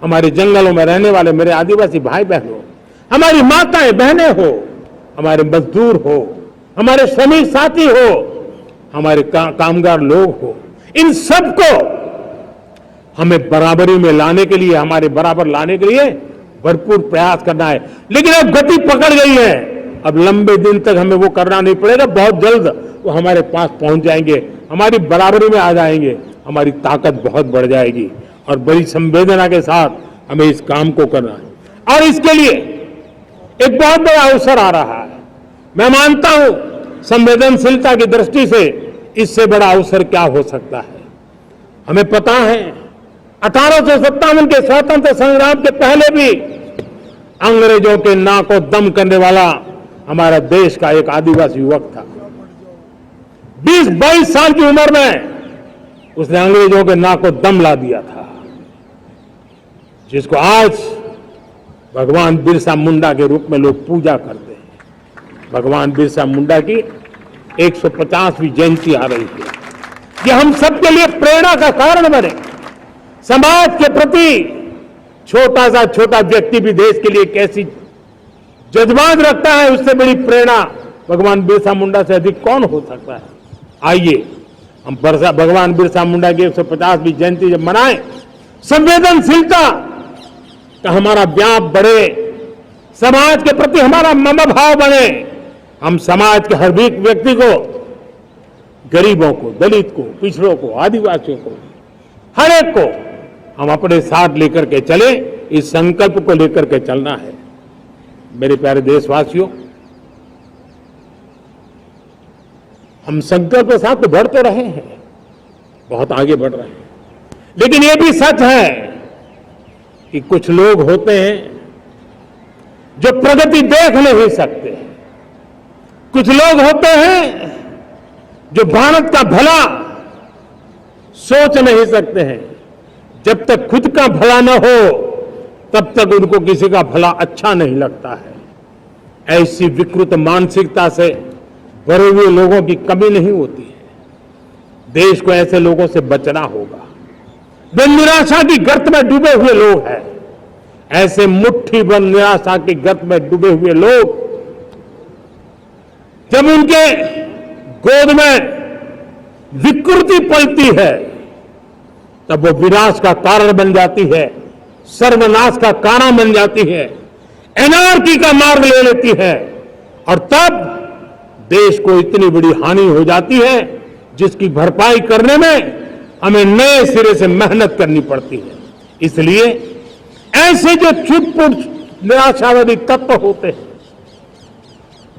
हमारे जंगलों में रहने वाले मेरे आदिवासी भाई बहन हो, हमारी माताएं बहनें हो, हमारे मजदूर हो, हमारे श्रमिक साथी हो, हमारे कामगार लोग हो, इन सबको हमें बराबरी में लाने के लिए, हमारे बराबर लाने के लिए भरपूर प्रयास करना है। लेकिन अब गति पकड़ गई है, अब लंबे दिन तक हमें वो करना नहीं पड़ेगा, बहुत जल्द वो हमारे पास पहुंच जाएंगे, हमारी बराबरी में आ जाएंगे, हमारी ताकत बहुत बढ़ जाएगी। और बड़ी संवेदना के साथ हमें इस काम को करना है, और इसके लिए एक बहुत बड़ा अवसर आ रहा है। मैं मानता हूं संवेदनशीलता की दृष्टि से इससे बड़ा अवसर क्या हो सकता है। हमें पता है 1857 के स्वतंत्र संग्राम के पहले भी अंग्रेजों के नाक को दम करने वाला हमारा देश का एक आदिवासी युवक था। 20-22 साल की उम्र में उसने अंग्रेजों के नाक को दम ला दिया था, जिसको आज भगवान बिरसा मुंडा के रूप में लोग पूजा करते हैं। भगवान बिरसा मुंडा की 150वीं जयंती आ रही है। ये हम सबके लिए प्रेरणा का कारण बने। समाज के प्रति छोटा सा छोटा व्यक्ति भी देश के लिए कैसी जज्बात रखता है, उससे बड़ी प्रेरणा भगवान बिरसा मुंडा से अधिक कौन हो सकता है। आइए हम भगवान बिरसा मुंडा की 150वीं जयंती जब मनाएं, संवेदनशीलता का हमारा व्याप बढ़े, समाज के प्रति हमारा मनोभाव बने। हम समाज के हर एक व्यक्ति को, गरीबों को, दलित को, पिछड़ों को, आदिवासियों को, हर एक को हम अपने साथ लेकर के चले। इस संकल्प को लेकर के चलना है। मेरे प्यारे देशवासियों, हम संकल्प के साथ तो बढ़ तो रहे हैं, बहुत आगे बढ़ रहे हैं, लेकिन ये भी सच है कि कुछ लोग होते हैं जो प्रगति देख नहीं सकते। कुछ लोग होते हैं जो भारत का भला सोच नहीं सकते हैं। जब तक खुद का भला न हो तब तक उनको किसी का भला अच्छा नहीं लगता है। ऐसी विकृत मानसिकता से भरे हुए लोगों की कमी नहीं होती है। देश को ऐसे लोगों से बचना होगा। वे निराशा की गर्त में डूबे हुए लोग हैं। ऐसे मुट्ठी भर निराशा की गर्त में डूबे हुए लोग, जब उनके गोद में विकृति पलती है तब वो विनाश का कारण बन जाती है, सर्वनाश का कारण बन जाती है, एनार्की का मार्ग ले लेती है, और तब देश को इतनी बड़ी हानि हो जाती है जिसकी भरपाई करने में हमें नए सिरे से मेहनत करनी पड़ती है। इसलिए ऐसे जो छुटपुट निराशावादी तत्व होते हैं,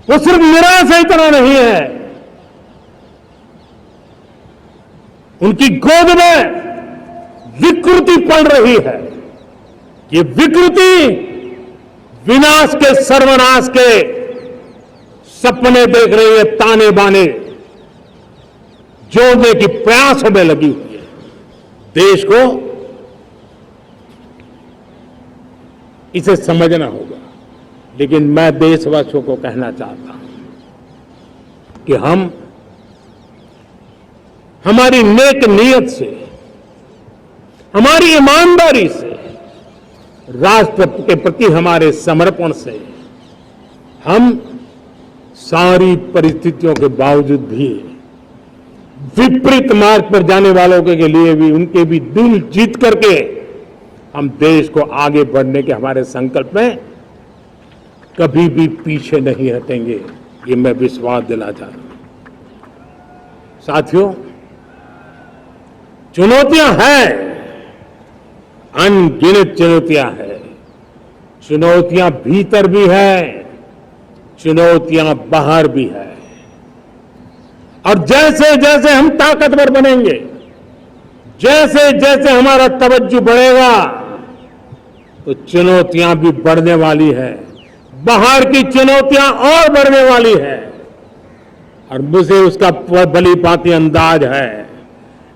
वो सिर्फ निराशा इतना नहीं है, उनकी गोद में विकृति पड़ रही है। ये विकृति विनाश के, सर्वनाश के सपने देख रही है, ताने बाने जोड़ने की प्रयासों में लगी हुई है। देश को इसे समझना होगा। लेकिन मैं देशवासियों को कहना चाहता हूं कि हम हमारी नेक नीयत से, हमारी ईमानदारी से, राष्ट्र के प्रति हमारे समर्पण से हम सारी परिस्थितियों के बावजूद भी विपरीत मार्ग पर जाने वालों के लिए भी उनके भी दिल जीत करके हम देश को आगे बढ़ने के हमारे संकल्प में कभी भी पीछे नहीं हटेंगे, ये मैं विश्वास दिला चाहता हूं। साथियों, चुनौतियां हैं, अनगिनत चुनौतियां हैं। चुनौतियां भीतर भी है, चुनौतियां बाहर भी है। और जैसे जैसे हम ताकतवर बनेंगे, जैसे जैसे हमारा तवज्जो बढ़ेगा, तो चुनौतियां भी बढ़ने वाली है, बाहर की चुनौतियां और बढ़ने वाली है। और मुझे उसका भली भांति अंदाज है।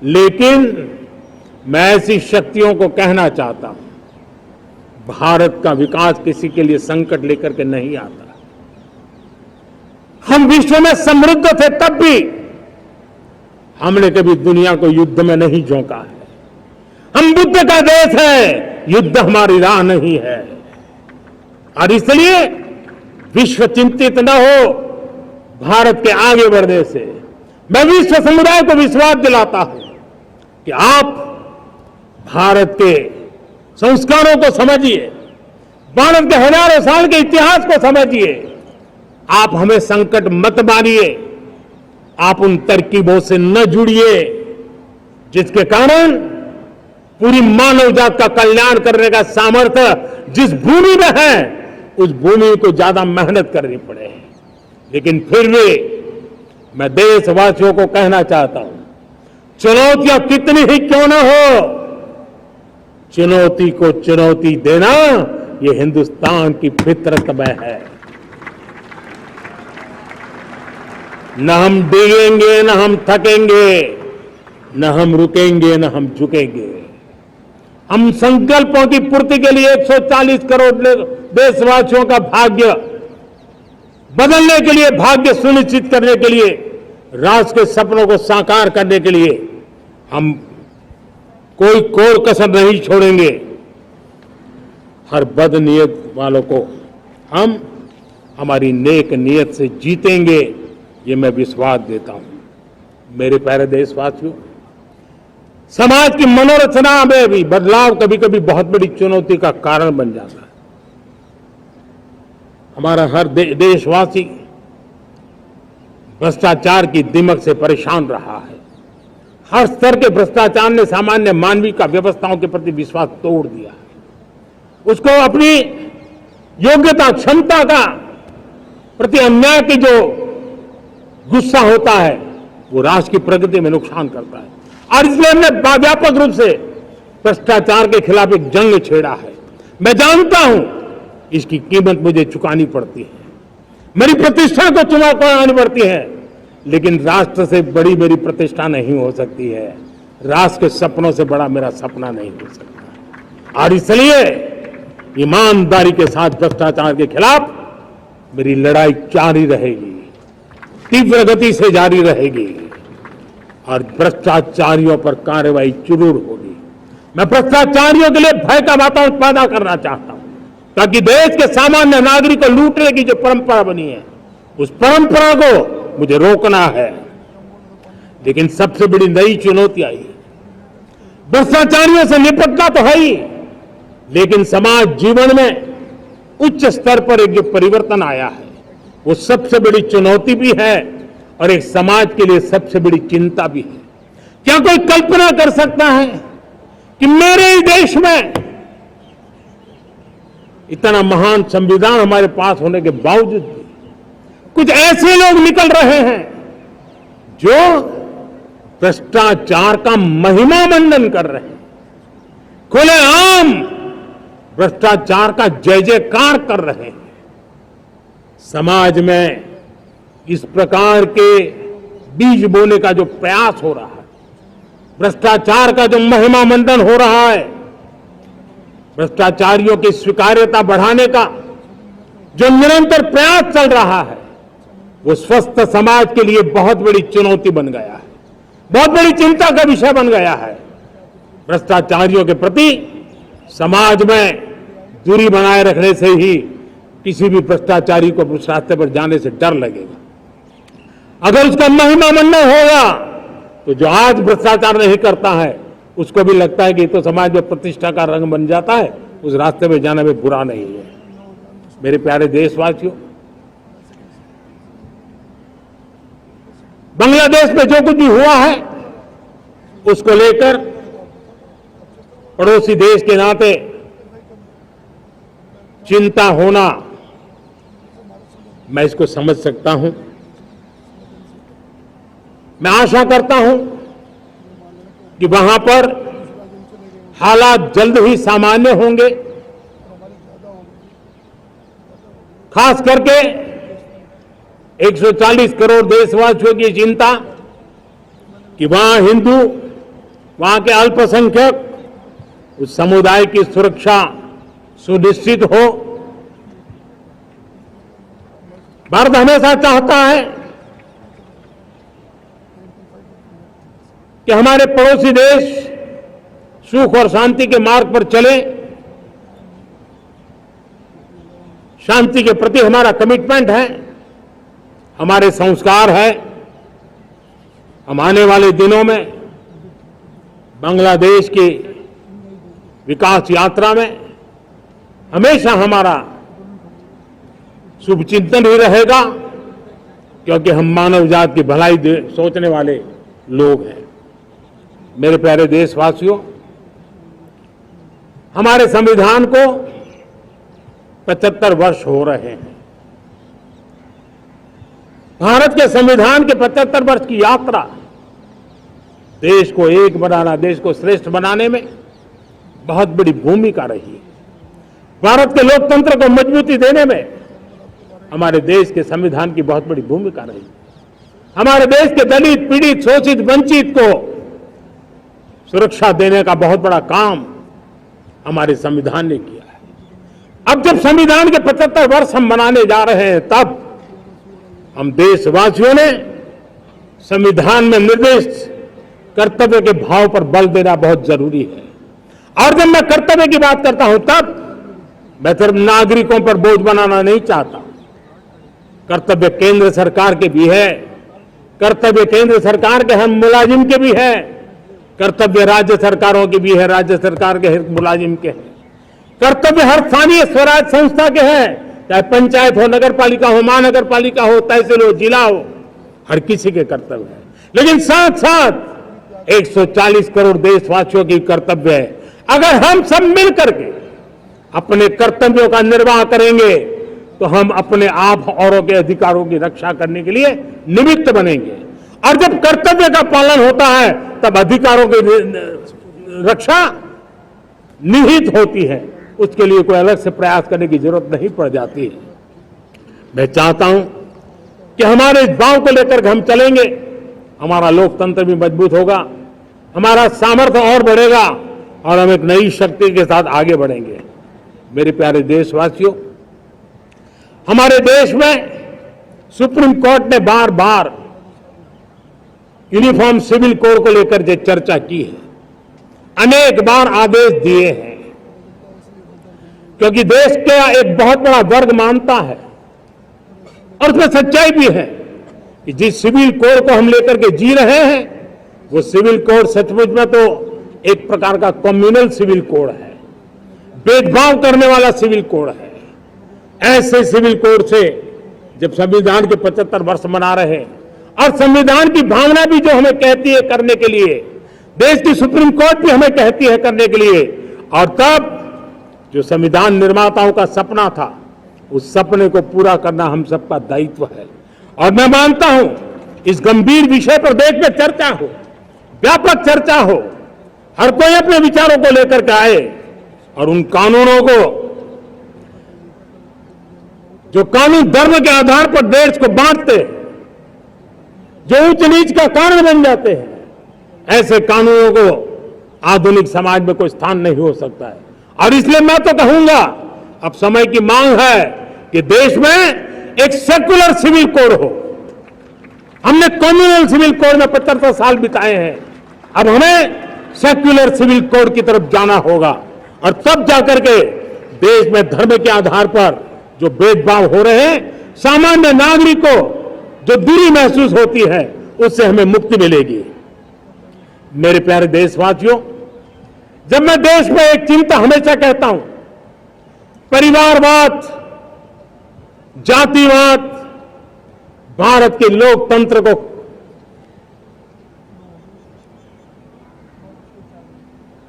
लेकिन मैं ऐसी शक्तियों को कहना चाहता हूं, भारत का विकास किसी के लिए संकट लेकर के नहीं आता। हम विश्व में समृद्ध थे, तब भी हमने कभी दुनिया को युद्ध में नहीं झोंका है। हम बुद्ध का देश है, युद्ध हमारी राह नहीं है। और इसलिए विश्व चिंतित न हो भारत के आगे बढ़ने से। मैं विश्व समुदाय को विश्वास दिलाता हूं कि आप भारत के संस्कारों को समझिए, भारत के हजारों साल के इतिहास को समझिए। आप हमें संकट मत मानिए, आप उन तरकीबों से न जुड़िए जिसके कारण पूरी मानव जात का कल्याण करने का सामर्थ्य जिस भूमि में है, उस भूमि को ज्यादा मेहनत करनी पड़े। लेकिन फिर भी मैं देशवासियों को कहना चाहता हूं, चुनौतियां कितनी ही क्यों न हो, चुनौती को चुनौती देना ये हिंदुस्तान की फितरत में है। न हम डिगेंगे, न हम थकेंगे, न हम रुकेंगे, न हम झुकेंगे। हम संकल्पों की पूर्ति के लिए 140 करोड़ देशवासियों का भाग्य बदलने के लिए, भाग्य सुनिश्चित करने के लिए, राष्ट्र के सपनों को साकार करने के लिए हम कोई कोर कसर नहीं छोड़ेंगे। हर बदनीयत वालों को हम हमारी नेक नीयत से जीतेंगे, ये मैं विश्वास देता हूं। मेरे प्यारे देशवासियों, समाज की मनोरचना में भी बदलाव कभी कभी बहुत बड़ी चुनौती का कारण बन जाता है। हमारा हर देशवासी भ्रष्टाचार की दिमक से परेशान रहा है। हर स्तर के भ्रष्टाचार ने सामान्य मानवीय का व्यवस्थाओं के प्रति विश्वास तोड़ दिया है। उसको अपनी योग्यता, क्षमता का प्रति अन्याय की जो गुस्सा होता है, वो राष्ट्र की प्रगति में नुकसान करता है। और इसलिए हमने व्यापक रूप से भ्रष्टाचार के खिलाफ एक जंग छेड़ा है। मैं जानता हूं इसकी कीमत मुझे चुकानी पड़ती है, मेरी प्रतिष्ठा को चुकानी पड़ती है, लेकिन राष्ट्र से बड़ी मेरी प्रतिष्ठा नहीं हो सकती है, राष्ट्र के सपनों से बड़ा मेरा सपना नहीं हो सकता। और इसलिए ईमानदारी के साथ भ्रष्टाचार के खिलाफ मेरी लड़ाई जारी रहेगी, तीव्र गति से जारी रहेगी और भ्रष्टाचारियों पर कार्रवाई जरूर होगी। मैं भ्रष्टाचारियों के लिए भय का वातावरण पैदा करना चाहता हूं, ताकि देश के सामान्य नागरिक को लूटने की जो परंपरा बनी है, उस परंपरा को मुझे रोकना है। लेकिन सबसे बड़ी नई चुनौती आई है, भ्रष्टाचारियों से निपटना तो है ही, लेकिन समाज जीवन में उच्च स्तर पर एक जो परिवर्तन आया है, वो सबसे बड़ी चुनौती भी है और एक समाज के लिए सबसे बड़ी चिंता भी है। क्या कोई कल्पना कर सकता है कि मेरे ही देश में इतना महान संविधान हमारे पास होने के बावजूद भी कुछ ऐसे लोग निकल रहे हैं जो भ्रष्टाचार का महिमा मंडन कर रहे हैं, खुलेआम भ्रष्टाचार का जय जयकार कर रहे हैं। समाज में इस प्रकार के बीज बोने का जो प्रयास हो रहा है, भ्रष्टाचार का जो महिमा मंडन हो रहा है, भ्रष्टाचारियों की स्वीकार्यता बढ़ाने का जो निरंतर प्रयास चल रहा है, वो स्वस्थ समाज के लिए बहुत बड़ी चुनौती बन गया है, बहुत बड़ी चिंता का विषय बन गया है। भ्रष्टाचारियों के प्रति समाज में दूरी बनाए रखने से ही किसी भी भ्रष्टाचारी को उस रास्ते पर जाने से डर लगेगा। अगर उसका महिमा मंडन होगा तो जो आज भ्रष्टाचार नहीं करता है उसको भी लगता है कि तो समाज में प्रतिष्ठा का रंग बन जाता है, उस रास्ते में जाने में बुरा नहीं है। मेरे प्यारे देशवासियों, बांग्लादेश में जो कुछ भी हुआ है उसको लेकर पड़ोसी देश के नाते चिंता होना, मैं इसको समझ सकता हूं। मैं आशा करता हूं कि वहां पर हालात जल्द ही सामान्य होंगे, खास करके 140 करोड़ देशवासियों की चिंता कि वहां हिंदू, वहां के अल्पसंख्यक, उस समुदाय की सुरक्षा सुनिश्चित हो। भारत हमेशा चाहता है कि हमारे पड़ोसी देश सुख और शांति के मार्ग पर चले। शांति के प्रति हमारा कमिटमेंट है, हमारे संस्कार है। हम आने वाले दिनों में बांग्लादेश की विकास यात्रा में हमेशा हमारा शुभचिंतन ही रहेगा, क्योंकि हम मानव जात की भलाई सोचने वाले लोग हैं। मेरे प्यारे देशवासियों, हमारे संविधान को 75 वर्ष हो रहे हैं। भारत के संविधान के 75 वर्ष की यात्रा देश को एक बनाना, देश को श्रेष्ठ बनाने में बहुत बड़ी भूमिका रही है। भारत के लोकतंत्र को मजबूती देने में हमारे देश के संविधान की बहुत बड़ी भूमिका रही। हमारे देश के दलित, पीड़ित, शोषित, वंचित को सुरक्षा देने का बहुत बड़ा काम हमारे संविधान ने किया है। अब जब संविधान के 75 वर्ष हम मनाने जा रहे हैं, तब हम देशवासियों ने संविधान में निर्दिष्ट कर्तव्य के भाव पर बल देना बहुत जरूरी है। और जब मैं कर्तव्य की बात करता हूं, तब मैं सिर्फ नागरिकों पर बोझ बनाना नहीं चाहता। कर्तव्य केंद्र सरकार के भी है, कर्तव्य केंद्र सरकार के हर मुलाजिम के भी है, कर्तव्य राज्य सरकारों के भी है, राज्य सरकार के हर मुलाजिम के हैं, कर्तव्य हर स्थानीय स्वराज संस्था के हैं, चाहे पंचायत हो, नगर पालिका हो, महानगर पालिका हो, तहसील हो, जिला हो, हर किसी के कर्तव्य है। लेकिन साथ साथ 140 करोड़ देशवासियों की कर्तव्य है। अगर हम सब मिल करके अपने कर्तव्यों का निर्वाह करेंगे तो हम अपने आप औरों के अधिकारों की रक्षा करने के लिए निमित्त बनेंगे। और जब कर्तव्य का पालन होता है तब अधिकारों की रक्षा निहित होती है, उसके लिए कोई अलग से प्रयास करने की जरूरत नहीं पड़ जाती है। मैं चाहता हूं कि हमारे इस भाव को लेकर हम चलेंगे, हमारा लोकतंत्र भी मजबूत होगा, हमारा सामर्थ्य और बढ़ेगा और हम एक नई शक्ति के साथ आगे बढ़ेंगे। मेरे प्यारे देशवासियों, हमारे देश में सुप्रीम कोर्ट ने बार बार यूनिफॉर्म सिविल कोड को लेकर जो चर्चा की है, अनेक बार आदेश दिए हैं, क्योंकि देश का एक बहुत बड़ा वर्ग मानता है और उसमें सच्चाई भी है कि जिस सिविल कोड को हम लेकर के जी रहे हैं, वो सिविल कोड सचमुच में तो एक प्रकार का कम्युनल सिविल कोड है, भेदभाव करने वाला सिविल कोड है। ऐसे सिविल कोड से जब संविधान के 75 वर्ष मना रहे हैं और संविधान की भावना भी जो हमें कहती है करने के लिए, देश की सुप्रीम कोर्ट भी हमें कहती है करने के लिए, और तब जो संविधान निर्माताओं का सपना था, उस सपने को पूरा करना हम सबका दायित्व है। और मैं मानता हूं इस गंभीर विषय पर देश में चर्चा हो, व्यापक चर्चा हो, हर कोई अपने विचारों को लेकर के आए और उन कानूनों को जो कानून धर्म के आधार पर देश को बांटते, जो उच्च नीच का कारण बन जाते हैं, ऐसे कानूनों को आधुनिक समाज में कोई स्थान नहीं हो सकता है। और इसलिए मैं तो कहूंगा, अब समय की मांग है कि देश में एक सेकुलर सिविल कोड हो। हमने कम्युनल सिविल कोड में 75 साल बिताए हैं, अब हमें सेक्युलर सिविल कोड की तरफ जाना होगा और तब जाकर के देश में धर्म के आधार पर जो भेदभाव हो रहे हैं, सामान्य नागरिक को जो दूरी महसूस होती है, उससे हमें मुक्ति मिलेगी। मेरे प्यारे देशवासियों, जब मैं देश में एक चिंता हमेशा कहता हूं, परिवारवाद, जातिवाद भारत के लोकतंत्र को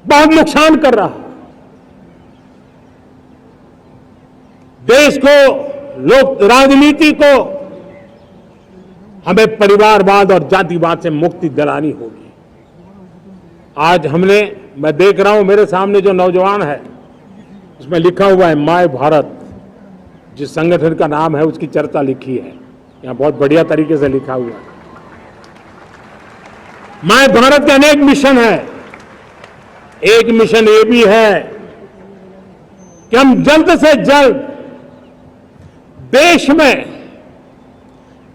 बहुत नुकसान कर रहा है। देश को, लोक राजनीति को हमें परिवारवाद और जातिवाद से मुक्ति दिलानी होगी। आज मैं देख रहा हूं मेरे सामने जो नौजवान है, उसमें लिखा हुआ है माय भारत, जिस संगठन का नाम है उसकी चर्चा लिखी है, यहां बहुत बढ़िया तरीके से लिखा हुआ है। माय भारत के अनेक मिशन है। एक मिशन ये भी है कि हम जल्द से जल्द देश में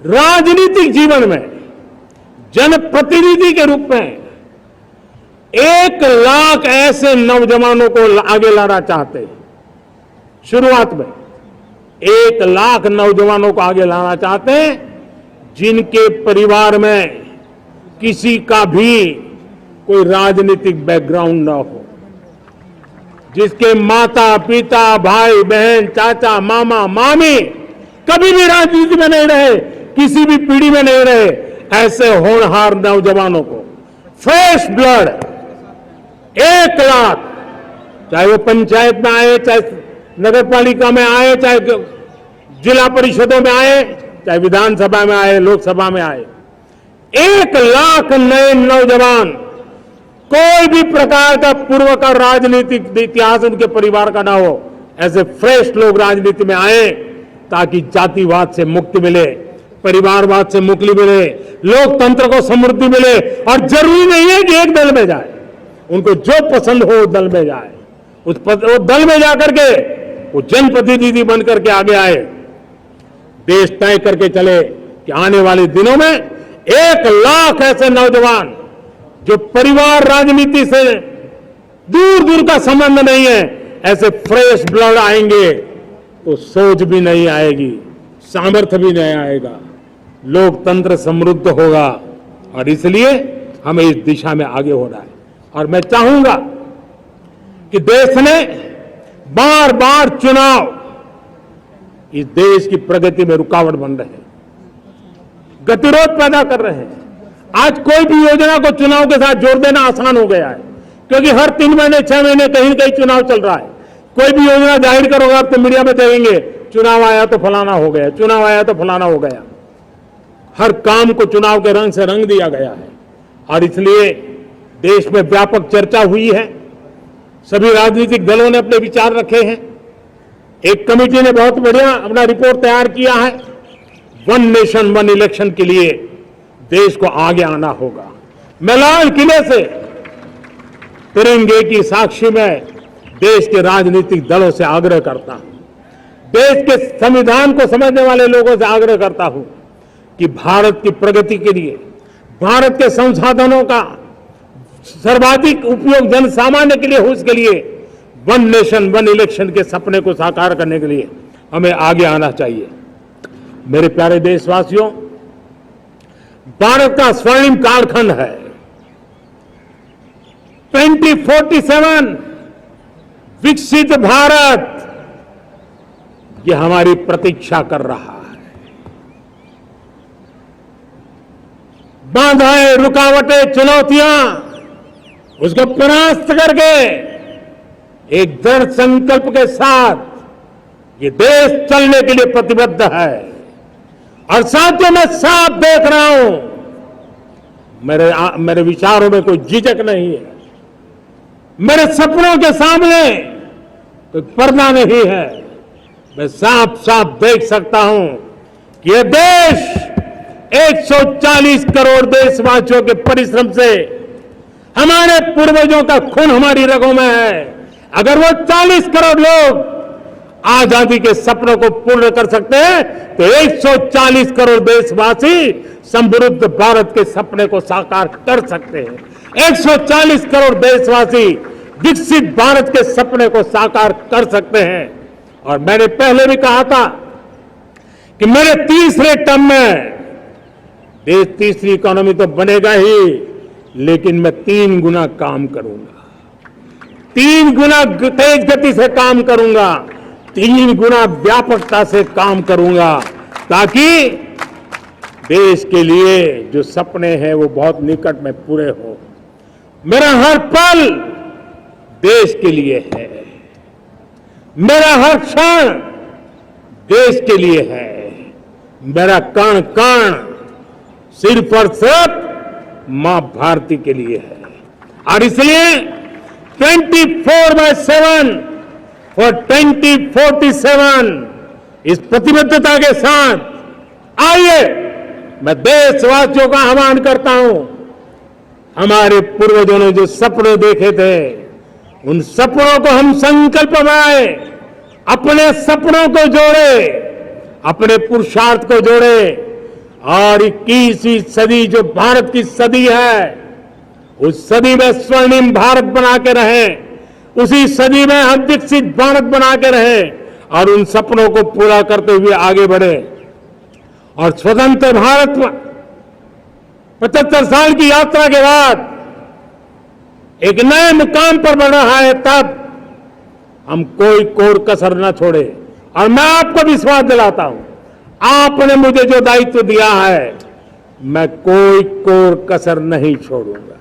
राजनीतिक जीवन में जनप्रतिनिधि के रूप में 1 लाख ऐसे नौजवानों को आगे लाना चाहते हैं। शुरुआत में 1 लाख नौजवानों को आगे लाना चाहते हैं, जिनके परिवार में किसी का भी कोई राजनीतिक बैकग्राउंड न हो, जिसके माता पिता भाई बहन चाचा मामा मामी कभी भी राजनीति में नहीं रहे, किसी भी पीढ़ी में नहीं रहे, ऐसे होनहार नौजवानों को फ्रेश ब्लड 1 लाख, चाहे वो पंचायत में आए, चाहे नगर पालिका में आए, चाहे जिला परिषदों में आए, चाहे विधानसभा में आए, लोकसभा में आए, 1 लाख नए नौजवान, कोई भी प्रकार का पूर्व का राजनीतिक इतिहास उनके परिवार का ना हो, ऐसे फ्रेश लोग राजनीति में आए ताकि जातिवाद से मुक्ति मिले, परिवारवाद से मुक्ति मिले, लोकतंत्र को समृद्धि मिले। और जरूरी नहीं है कि एक दल में जाए, उनको जो पसंद हो उस दल में जाए, वो दल में जाकर के वो जनप्रतिनिधि बनकर के आगे आए। देश तय करके चले कि आने वाले दिनों में 1 लाख ऐसे नौजवान जो परिवार राजनीति से दूर दूर का संबंध नहीं है, ऐसे फ्रेश ब्लड आएंगे तो सोच भी नहीं आएगी, सामर्थ्य भी नहीं आएगा, लोकतंत्र समृद्ध होगा। और इसलिए हमें इस दिशा में आगे होना है। और मैं चाहूंगा कि देश ने बार बार चुनाव इस देश की प्रगति में रुकावट बन रहे हैं, गतिरोध पैदा कर रहे हैं। आज कोई भी योजना को चुनाव के साथ जोड़ देना आसान हो गया है, क्योंकि हर 3 महीने 6 महीने कहीं न कहीं चुनाव चल रहा है। कोई भी योजना जाहिर करोगे आप तो मीडिया में देखेंगे, चुनाव आया तो फलाना हो गया, चुनाव आया तो फलाना हो गया। हर काम को चुनाव के रंग से रंग दिया गया है। और इसलिए देश में व्यापक चर्चा हुई है, सभी राजनीतिक दलों ने अपने विचार रखे हैं। एक कमेटी ने बहुत बढ़िया अपना रिपोर्ट तैयार किया है। 1 नेशन 1 इलेक्शन के लिए देश को आगे आना होगा। मैं लाल किले से तिरंगे की साक्षी में देश के राजनीतिक दलों से आग्रह करता हूं, देश के संविधान को समझने वाले लोगों से आग्रह करता हूं कि भारत की प्रगति के लिए, भारत के संसाधनों का सर्वाधिक उपयोग जन सामान्य के लिए हो, उसके लिए 1 नेशन 1 इलेक्शन के सपने को साकार करने के लिए हमें आगे आना चाहिए। मेरे प्यारे देशवासियों, भारत का स्वर्णिम कालखंड है। 2047 विकसित भारत, ये हमारी प्रतीक्षा कर रहा है। बाधाएं, रुकावटें, चुनौतियां, उसको परास्त करके एक दृढ़ संकल्प के साथ ये देश चलने के लिए प्रतिबद्ध है। और साथियों, मैं साफ देख रहा हूं, मेरे विचारों में कोई झिझक नहीं है, मेरे सपनों के सामने कोई पर्दा नहीं है। मैं साफ साफ देख सकता हूं कि यह देश 140 करोड़ देशवासियों के परिश्रम से, हमारे पूर्वजों का खून हमारी रगों में है, अगर वो 40 करोड़ लोग आजादी के सपनों को पूर्ण कर सकते हैं तो 140 करोड़ देशवासी समृद्ध भारत के सपने को साकार कर सकते हैं। 140 करोड़ देशवासी विकसित भारत के सपने को साकार कर सकते हैं। और मैंने पहले भी कहा था कि मेरे तीसरे टर्म में देश तीसरी इकोनॉमी तो बनेगा ही, लेकिन मैं 3 गुना काम करूंगा, 3 गुना तेज गति से काम करूंगा, 3 गुना व्यापकता से काम करूंगा, ताकि देश के लिए जो सपने हैं वो बहुत निकट में पूरे हो। मेरा हर पल देश के लिए है, मेरा हर क्षण देश के लिए है, मेरा कण कण सिर्फ और सिर्फ मां भारती के लिए है। और इसलिए 24/7 और 2047 इस प्रतिबद्धता के साथ आइए मैं देशवासियों का आह्वान करता हूं। हमारे पूर्वजों ने जो सपने देखे थे उन सपनों को हम संकल्प बनाए, अपने सपनों को जोड़े, अपने पुरुषार्थ को जोड़े और 21वीं सदी जो भारत की सदी है उस सदी में स्वर्णिम भारत बना के रहें, उसी सदी में हम विकसित भारत बना के रहें और उन सपनों को पूरा करते हुए आगे बढ़े। और स्वतंत्र भारत 75 साल की यात्रा के बाद एक नए मुकाम पर बढ़ रहा है, तब हम कोई कोर कसर न छोड़े। और मैं आपको विश्वास दिलाता हूं, आपने मुझे जो दायित्व दिया है मैं कोई कोर कसर नहीं छोड़ूंगा।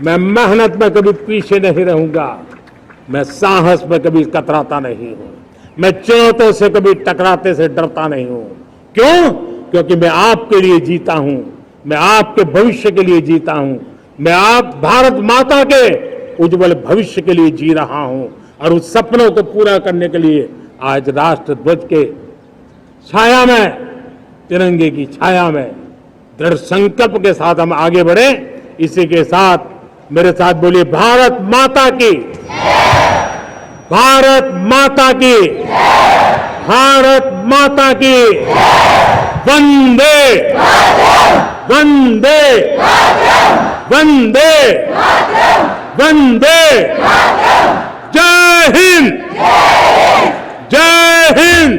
मैं मेहनत में कभी पीछे नहीं रहूंगा, मैं साहस में कभी कतराता नहीं हूं, मैं चुनौतियों से कभी टकराते से डरता नहीं हूं। क्यों? क्योंकि मैं आपके लिए जीता हूं, मैं आपके भविष्य के लिए जीता हूं, मैं आप भारत माता के उज्जवल भविष्य के लिए जी रहा हूं। और उस सपनों को पूरा करने के लिए आज राष्ट्र ध्वज के छाया में, तिरंगे की छाया में दृढ़ संकल्प के साथ हम आगे बढ़े। इसी के साथ मेरे साथ बोलिए, भारत माता की, भारत माता की, भारत माता की, वंदे वंदे वंदे वंदे। जय हिंद, जय हिंद।